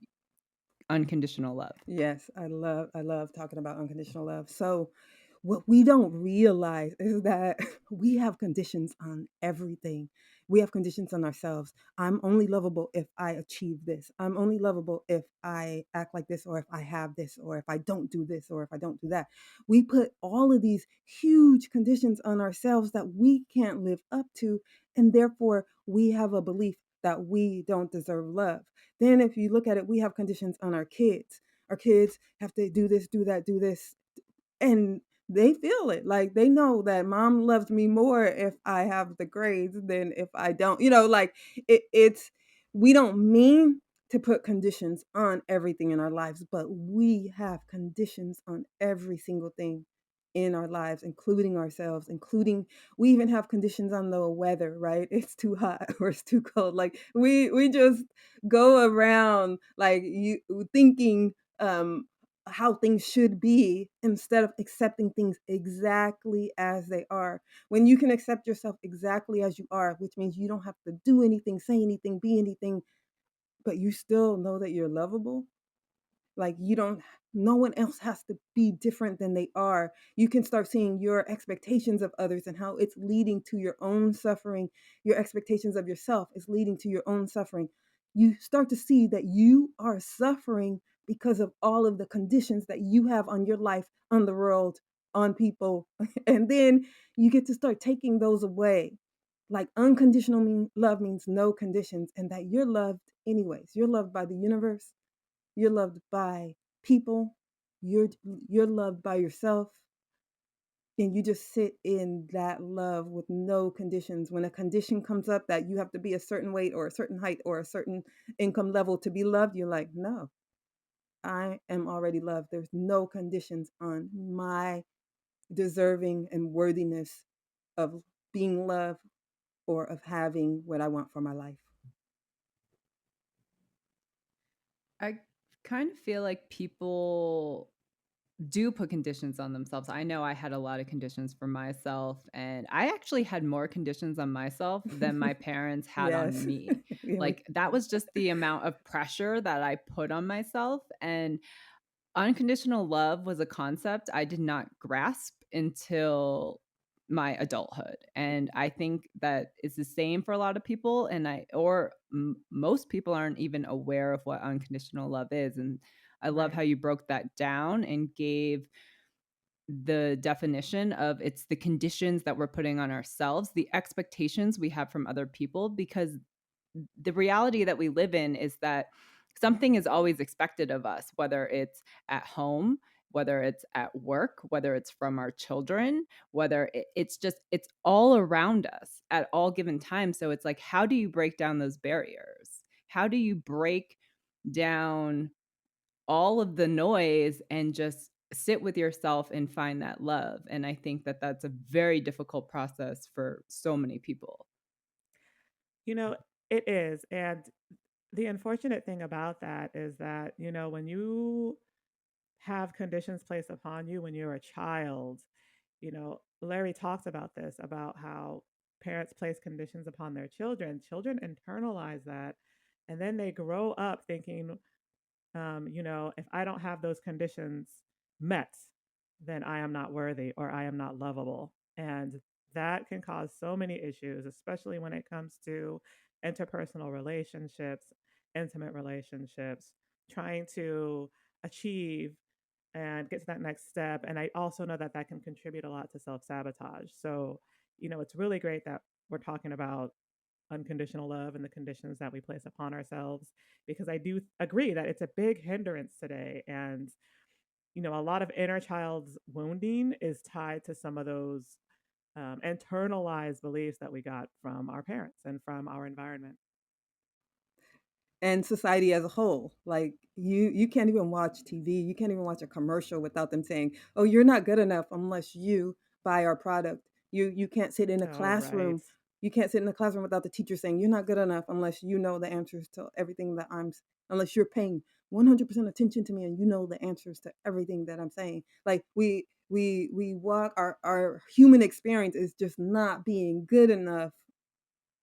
unconditional love. Yes, I love talking about unconditional love. So what we don't realize is that we have conditions on everything. We have conditions on ourselves. I'm only lovable if I achieve this. I'm only lovable if I act like this, or if I have this, or if I don't do this, or if I don't do that. We put all of these huge conditions on ourselves that we can't live up to, and therefore we have a belief that we don't deserve love. Then if you look at it, we have conditions on our kids. Our kids have to do this, do that, do this, and they feel it. Like they know that mom loves me more if I have the grades than if I don't. Like it's we don't mean to put conditions on everything in our lives, but we have conditions on every single thing in our lives, including ourselves, including we even have conditions on the weather, right? It's too hot or it's too cold. Like we just go around like you thinking how things should be instead of accepting things exactly as they are. When you can accept yourself exactly as you are, which means you don't have to do anything, say anything, be anything, but you still know that you're lovable. Like you don't, no one else has to be different than they are. You can start seeing your expectations of others and how it's leading to your own suffering. Your expectations of yourself is leading to your own suffering. You start to see that you are suffering because of all of the conditions that you have on your life, on the world, on people. And then you get to start taking those away. Like unconditional love means no conditions, and that you're loved anyways. You're loved by the universe, you're loved by people. You're loved by yourself. And you just sit in that love with no conditions. When a condition comes up that you have to be a certain weight or a certain height or a certain income level to be loved, you're like, no, I am already loved. There's no conditions on my deserving and worthiness of being loved. or of having what I want for my life. I kind of feel like people do put conditions on themselves. I know I had a lot of conditions for myself, and I actually had more conditions on myself than my parents had on Yes. me. Yeah, Like, that was just the amount of pressure that I put on myself. And unconditional love was a concept I did not grasp until my adulthood. And I think that it's the same for a lot of people. And most people aren't even aware of what unconditional love is. And I love Right. how you broke that down and gave the definition of it's the conditions that we're putting on ourselves, the expectations we have from other people, because the reality that we live in is that something is always expected of us, whether it's at home, whether it's at work, whether it's from our children, it's all around us at all given times. So it's like, how do you break down those barriers? How do you break down all of the noise and just sit with yourself and find that love? And I think that that's a very difficult process for so many people. You know, it is. And the unfortunate thing about that is that, when you have conditions placed upon you when you're a child, Larry talks about this, about how parents place conditions upon their children. Children internalize that. And then they grow up thinking, if I don't have those conditions met, then I am not worthy or I am not lovable. And that can cause so many issues, especially when it comes to interpersonal relationships, intimate relationships, trying to achieve and get to that next step. And I also know that that can contribute a lot to self sabotage. So, it's really great that we're talking about unconditional love and the conditions that we place upon ourselves, because I do agree that it's a big hindrance today. And, a lot of inner child's wounding is tied to some of those internalized beliefs that we got from our parents and from our environment. And society as a whole. Like you can't even watch TV, you can't even watch a commercial without them saying, "Oh, you're not good enough unless you buy our product." You can't sit in a Oh, right. classroom. You can't sit in a classroom without the teacher saying, "You're not good enough unless you know the answers to everything that unless you're paying 100% attention to me and you know the answers to everything that I'm saying." Like we walk our human experience is just not being good enough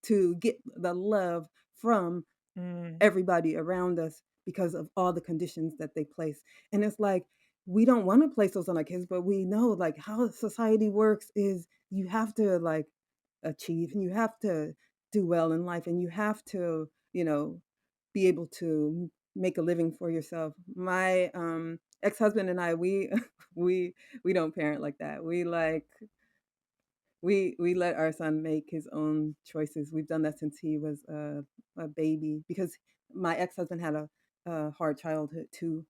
to get the love from Mm, everybody around us because of all the conditions that they place. And it's like, we don't want to place those on our kids, but we know like how society works is you have to like achieve and you have to do well in life and you have to, be able to make a living for yourself. My ex-husband and I, we we don't parent like that. We let our son make his own choices. We've done that since he was a baby because my ex-husband had a hard childhood too,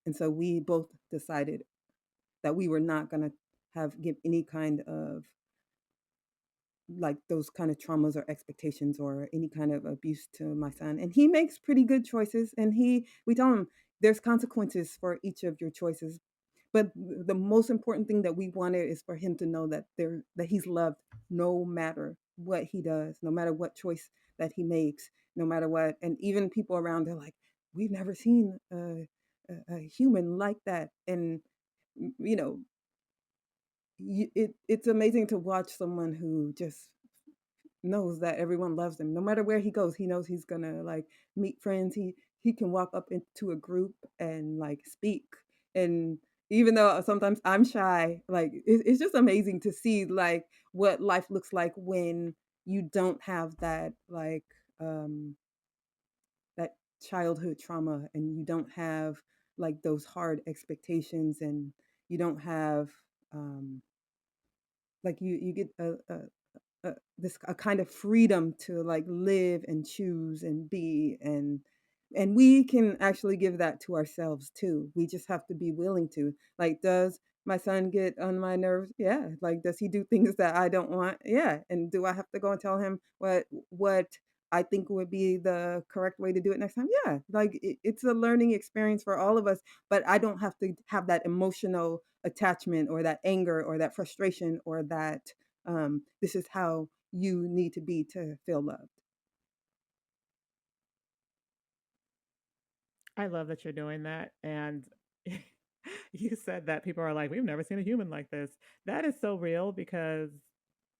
and so we both decided that we were not going to give any kind of like those kind of traumas or expectations or any kind of abuse to my son. And he makes pretty good choices, and we tell him there's consequences for each of your choices, but the most important thing that we wanted is for him to know that he's loved no matter what he does, no matter what choice that he makes, no matter what. And even people around are like, we've never seen a human like that. And you know, it's amazing to watch someone who just knows that everyone loves him. No matter where he goes, he knows he's gonna like meet friends. He can walk up into a group and like speak. And even though sometimes I'm shy, like it's just amazing to see like what life looks like when you don't have that like um that childhood trauma and you don't have like those hard expectations and you don't have um like you get a kind of freedom to like live and choose and be and we can actually give that to ourselves too. We just have to be willing to. Like, does my son get on my nerves? Yeah. Like, does he do things that I don't want? Yeah. And do I have to go and tell him what I think would be the correct way to do it next time? Yeah. Like it's a learning experience for all of us, but I don't have to have that emotional attachment or that anger or that frustration or that this is how you need to be to feel loved. I love that you're doing that. And you said that people are like, we've never seen a human like this. That is so real because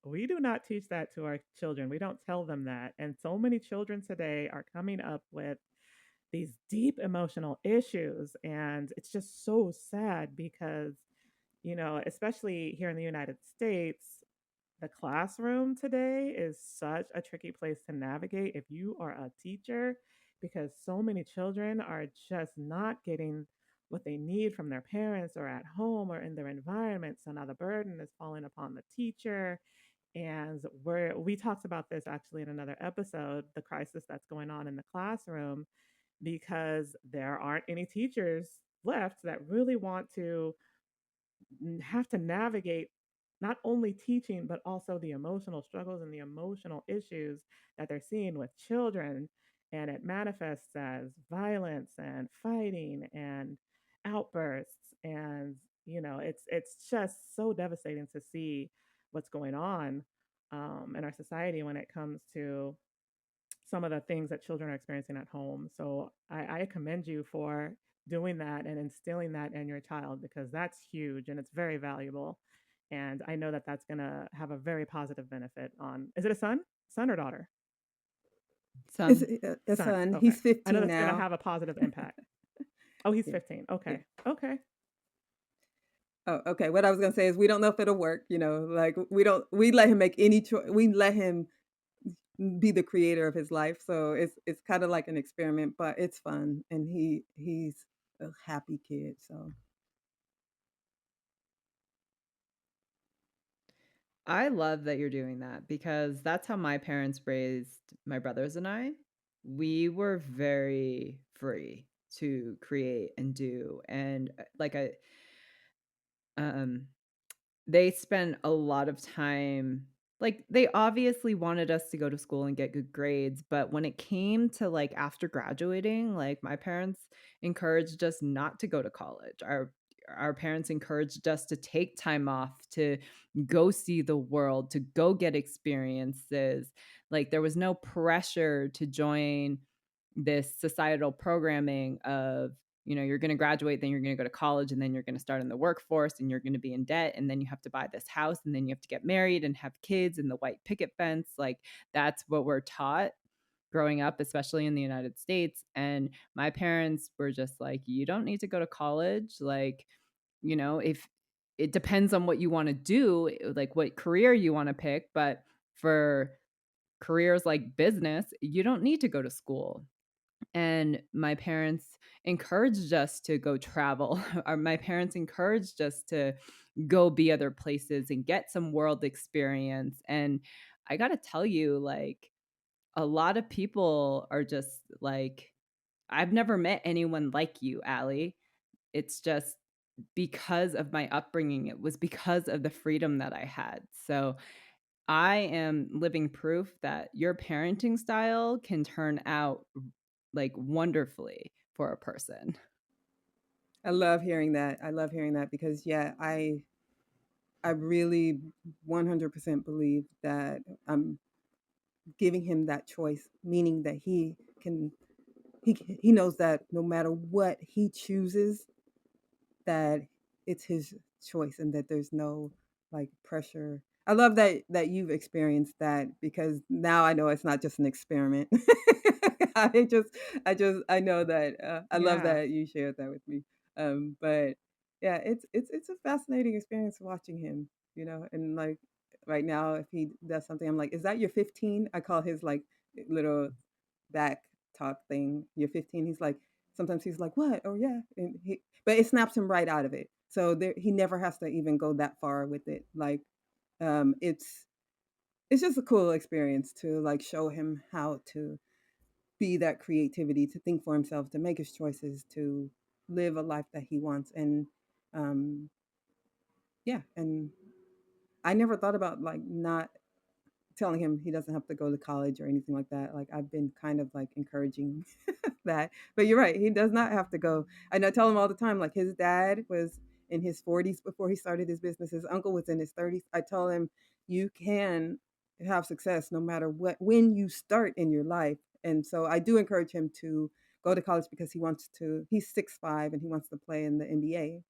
we do not teach that to our children. We don't tell them that. And so many children today are coming up with these deep emotional issues. And it's just so sad because, especially here in the United States, the classroom today is such a tricky place to navigate if you are a teacher because so many children are just not getting what they need from their parents or at home or in their environment. So now the burden is falling upon the teacher. And we talked about this actually in another episode, the crisis that's going on in the classroom, because there aren't any teachers left that really want to have to navigate not only teaching but also the emotional struggles and the emotional issues that they're seeing with children, and it manifests as violence and fighting and outbursts. And it's just so devastating to see what's going on in our society when it comes to some of the things that children are experiencing at home. So I commend you for doing that and instilling that in your child because that's huge and it's very valuable. And I know that that's going to have a very positive benefit on, is it a son or daughter? It's Son. a Son. son. Okay. He's I know 15 that's going to now. have a positive impact. Oh, he's Yeah. 15. Yeah. Okay. Okay. Oh, okay. What I was gonna say is we don't know if it'll work. Like we let him make any choice. We let him be the creator of his life. So it's kind of like an experiment, but it's fun, and he's a happy kid. So I love that you're doing that because that's how my parents raised my brothers and I. We were very free to create and do. And like um they spent a lot of time, like they obviously wanted us to go to school and get good grades, but when it came to like after graduating, like my parents encouraged us not to go to college. Our parents encouraged us to take time off to go see the world, to go get experiences. Like there was no pressure to join this societal programming of, you're going to graduate, then you're going to go to college, and then you're going to start in the workforce, and you're going to be in debt, and then you have to buy this house, and then you have to get married and have kids, and the white picket fence. Like that's what we're taught growing up, especially in the United States. And my parents were just like, you don't need to go to college. Like, if it depends on what you want to do, like what career you want to pick, but for careers like business, you don't need to go to school. And my parents encouraged us to go travel. Or my parents encouraged us to go be other places and get some world experience. And I got to tell you, like, a lot of people are just like, I've never met anyone like you, Allie. It's just because of my upbringing. It was because of the freedom that I had. So I am living proof that your parenting style can turn out like wonderfully for a person. I love hearing that. I love hearing that because I really 100% believe that I'm giving him that choice, meaning that he knows that no matter what he chooses, that it's his choice and that there's no like pressure. I love that you've experienced that because now I know it's not just an experiment. I just I know that I love Yeah. that you shared that with me. But yeah, it's a fascinating experience watching him, and like right now if he does something I'm like, "Is that your 15?" I call his like little back talk thing. "You're 15?" He's like, sometimes he's like, "What?" "Oh yeah." But it snaps him right out of it. So he never has to even go that far with it. Like, um, it's it's just a cool experience to like show him how to be that creativity, to think for himself, to make his choices, to live a life that he wants. And um, yeah, and I never thought about like not telling him he doesn't have to go to college or anything like that. Like I've been kind of like encouraging that. But you're right, he does not have to go. And I tell him all the time, like his dad was in his 40s before he started his business. His uncle was in his 30s. I tell him you can have success no matter what when you start in your life. And so I do encourage him to go to college because he wants to. He's 6'5" and he wants to play in the NBA.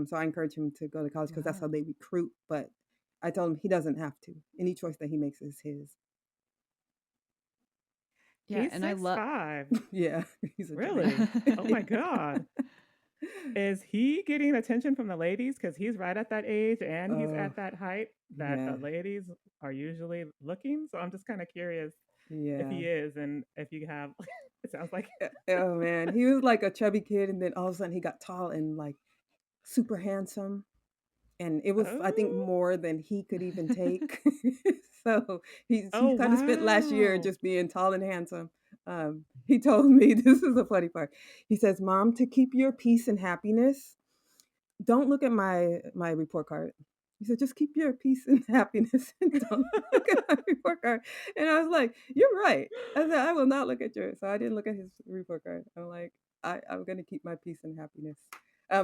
So I encourage him to go to college because that's how Wow. they recruit. But I told him he doesn't have to. Any choice that he makes is his. Yeah, He's and I six love five. Yeah, he's a giant. Really? Oh my Yeah. God. Is he getting attention from the ladies? Because he's right at that age and he's Oh, at that height that the yeah, ladies are usually looking. So I'm just kind of curious if yeah. he is and if you have, it sounds like, Oh man, he was like a chubby kid, and then all of a sudden he got tall and like super handsome. And it was, I think, oh, more than he could even take. So he oh, kind of spent last year wow. just being tall and handsome. He told me this is the funny part. He says, "Mom, to keep your peace and happiness, don't look at my report card." He said, "Just keep your peace and happiness and don't look at my report card." And I was like, "You're right." I said, "I will not look at yours." So I didn't look at his report card. I'm like, I'm going to keep my peace and happiness.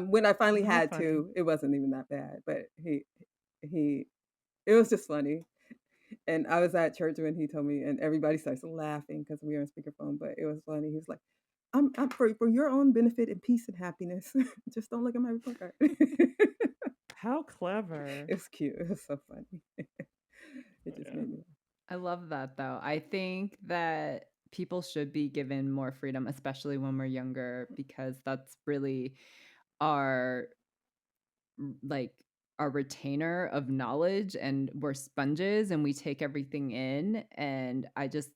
When I finally How had funny. to, it wasn't even that bad, but he, it was just funny. And I was at church when he told me, and everybody starts laughing because we were on speakerphone. But it was funny. He was like, I'm for your own benefit and peace and happiness. Just don't look at my report card." How clever. It's cute. It was so funny. It just Yeah. made me laugh. I love that though. I think that people should be given more freedom, especially when we're younger, because that's really our like our retainer of knowledge, and we're sponges and we take everything in. And I just,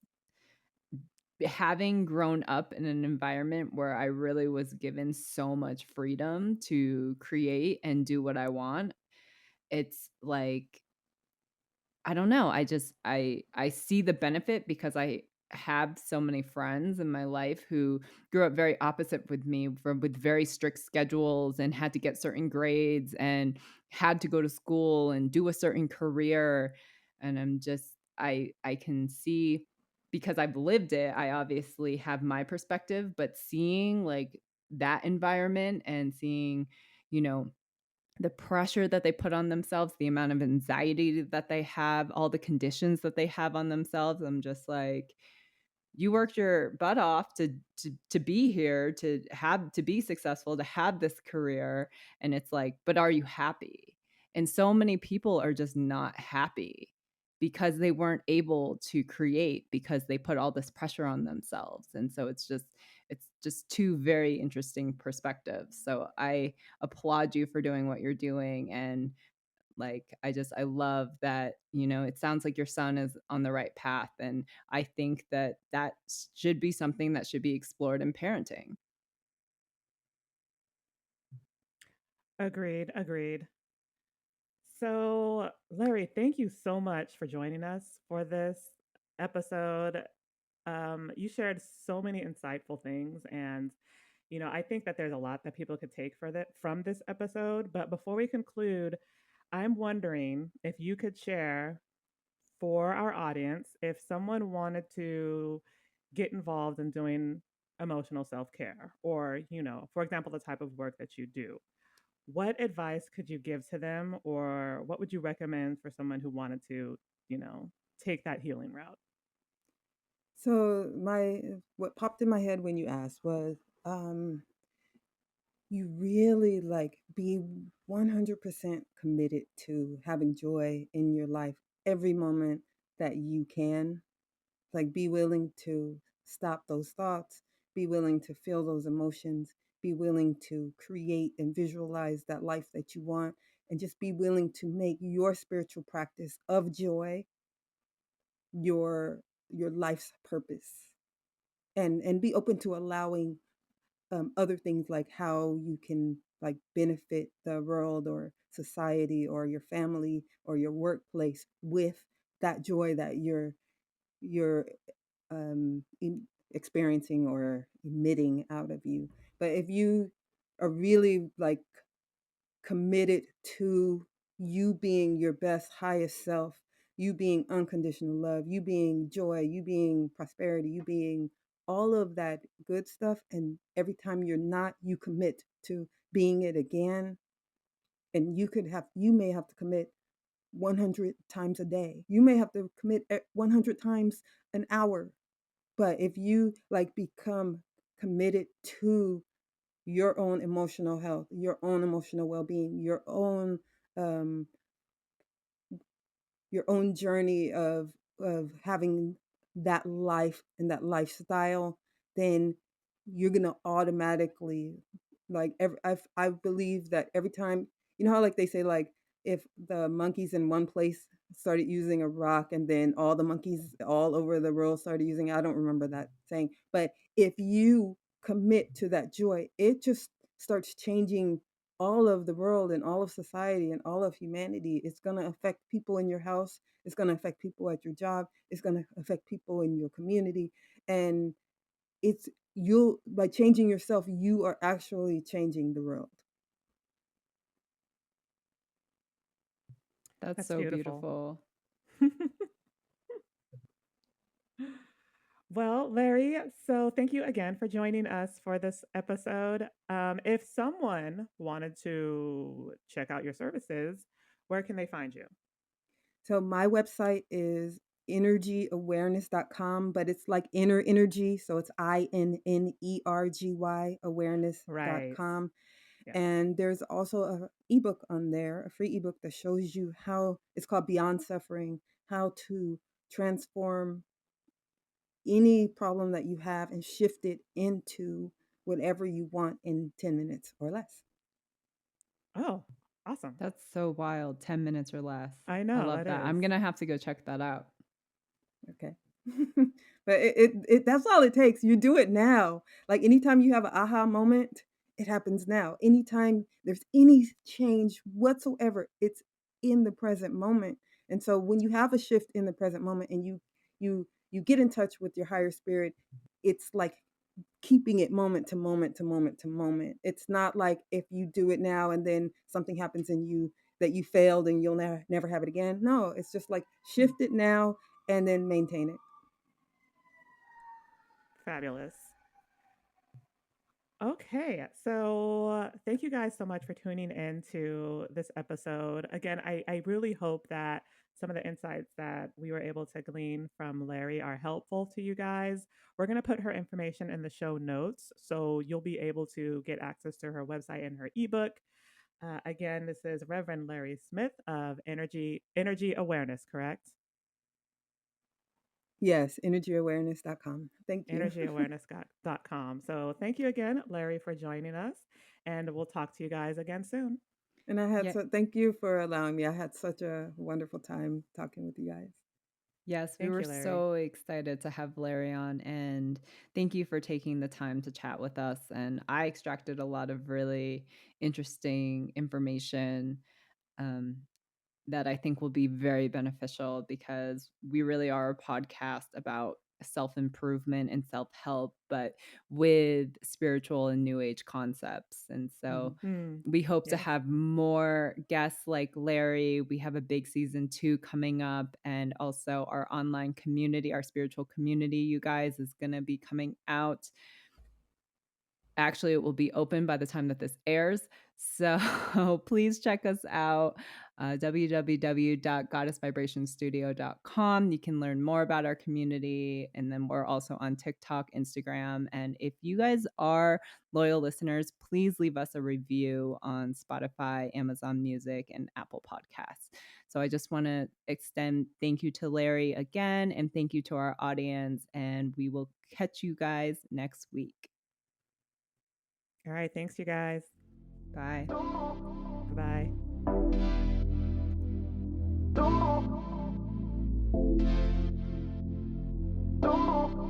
having grown up in an environment where I really was given so much freedom to create and do what I want, it's like, I don't know. I see the benefit because I have so many friends in my life who grew up very opposite with me, from with very strict schedules and had to get certain grades and had to go to school and do a certain career. And I can see, because I've lived it, I obviously have my perspective, but seeing like that environment and seeing, you know, the pressure that they put on themselves, the amount of anxiety that they have, all the conditions that they have on themselves. I'm just like, you worked your butt off to be here, to be successful, to have this career. And it's like, but are you happy? And so many people are just not happy because they weren't able to create, because they put all this pressure on themselves. And so it's just two very interesting perspectives. So I applaud you for doing what you're doing. And like, I love that, it sounds like your son is on the right path. And I think that that should be something that should be explored in parenting. Agreed. Agreed. So, Larry, thank you so much for joining us for this episode. You shared so many insightful things, and I think that there's a lot that people could take from this episode. But before we conclude, I'm wondering if you could share for our audience if someone wanted to get involved in doing emotional self care, or for example, the type of work that you do. What advice could you give to them, or what would you recommend for someone who wanted to, you know, take that healing route? So my what popped in my head when you asked was, you really like be 100% committed to having joy in your life every moment that you can. Like, be willing to stop those thoughts, be willing to feel those emotions, be willing to create and visualize that life that you want, and just be willing to make your spiritual practice of joy your life's purpose. And be open to allowing other things, like how you can like benefit the world or society or your family or your workplace with that joy that you're experiencing or emitting out of you. But if you are really like committed to you being your best, highest self, you being unconditional love, you being joy, you being prosperity, you being all of that good stuff, and every time you're not, you commit to being it again. And you may have to commit 100 times a day. You may have to commit 100 times an hour. But if you like become committed to your own emotional health, your own emotional well-being, um, your own journey of having that life and that lifestyle, then you're gonna automatically like I believe that every time, you know how like they say like if the monkeys in one place started using a rock and then all the monkeys all over the world started using it, I don't remember that saying, but if you commit to that joy, it just starts changing all of the world and all of society and all of humanity. It's going to affect people in your house. It's going to affect people at your job. It's going to affect people in your community. And it's you'll by changing yourself, you are actually changing the world. That's That's so beautiful. beautiful. Well, Larry, so thank you again for joining us for this episode. If someone wanted to check out your services, where can they find you? So my website is energyawareness.com, but it's like inner energy. So it's INNERGY Right. awareness.com. Yes. And there's also a ebook on there, a free ebook that shows you how it's called Beyond Suffering, how to transform any problem that you have and shift it into whatever you want in 10 minutes or less. Oh, awesome. That's so wild. 10 minutes or less. I I know love that that. is. I'm going to have to go check that out. Okay. But it that's all it takes. You do it now. Like anytime you have an aha moment, it happens now. Anytime there's any change whatsoever, it's in the present moment. And so when you have a shift in the present moment and you get in touch with your higher spirit, it's like keeping it moment to moment to moment to moment. It's not like if you do it now and then something happens in you that you failed and you'll never have it again. No, it's just like shift it now and then maintain it. Fabulous. Okay, so thank you guys so much for tuning in to this episode. Again, I really hope that some of the insights that we were able to glean from Larry are helpful to you guys. We're going to put her information in the show notes so you'll be able to get access to her website and her ebook. Again, this is Reverend Leri Smith of Energy Awareness, correct? Yes, energyawareness.com. Thank you. Energyawareness.com. So thank you again, Larry, for joining us, and we'll talk to you guys again soon. And Yeah. thank you for allowing me. I had such a wonderful time talking with you guys. Yes, we Thank were you, Larry. so excited to have Larry on, and thank you for taking the time to chat with us. And I extracted a lot of really interesting information um, that I think will be very beneficial because we really are a podcast about self improvement and self help, but with spiritual and new age concepts. And so Mm, we hope to yes. have more guests like Larry. We have a big season 2 coming up, and also our online community, our spiritual community, you guys, is going to be coming out. Actually, it will be open by the time that this airs. So please check us out, www.goddessvibrationstudio.com. You can learn more about our community. And then we're also on TikTok, Instagram. And if you guys are loyal listeners, please leave us a review on Spotify, Amazon Music, and Apple Podcasts. So I just want to extend thank you to Larry again, and thank you to our audience. And we will catch you guys next week. All right. Thanks, you guys. Bye. Bye bye.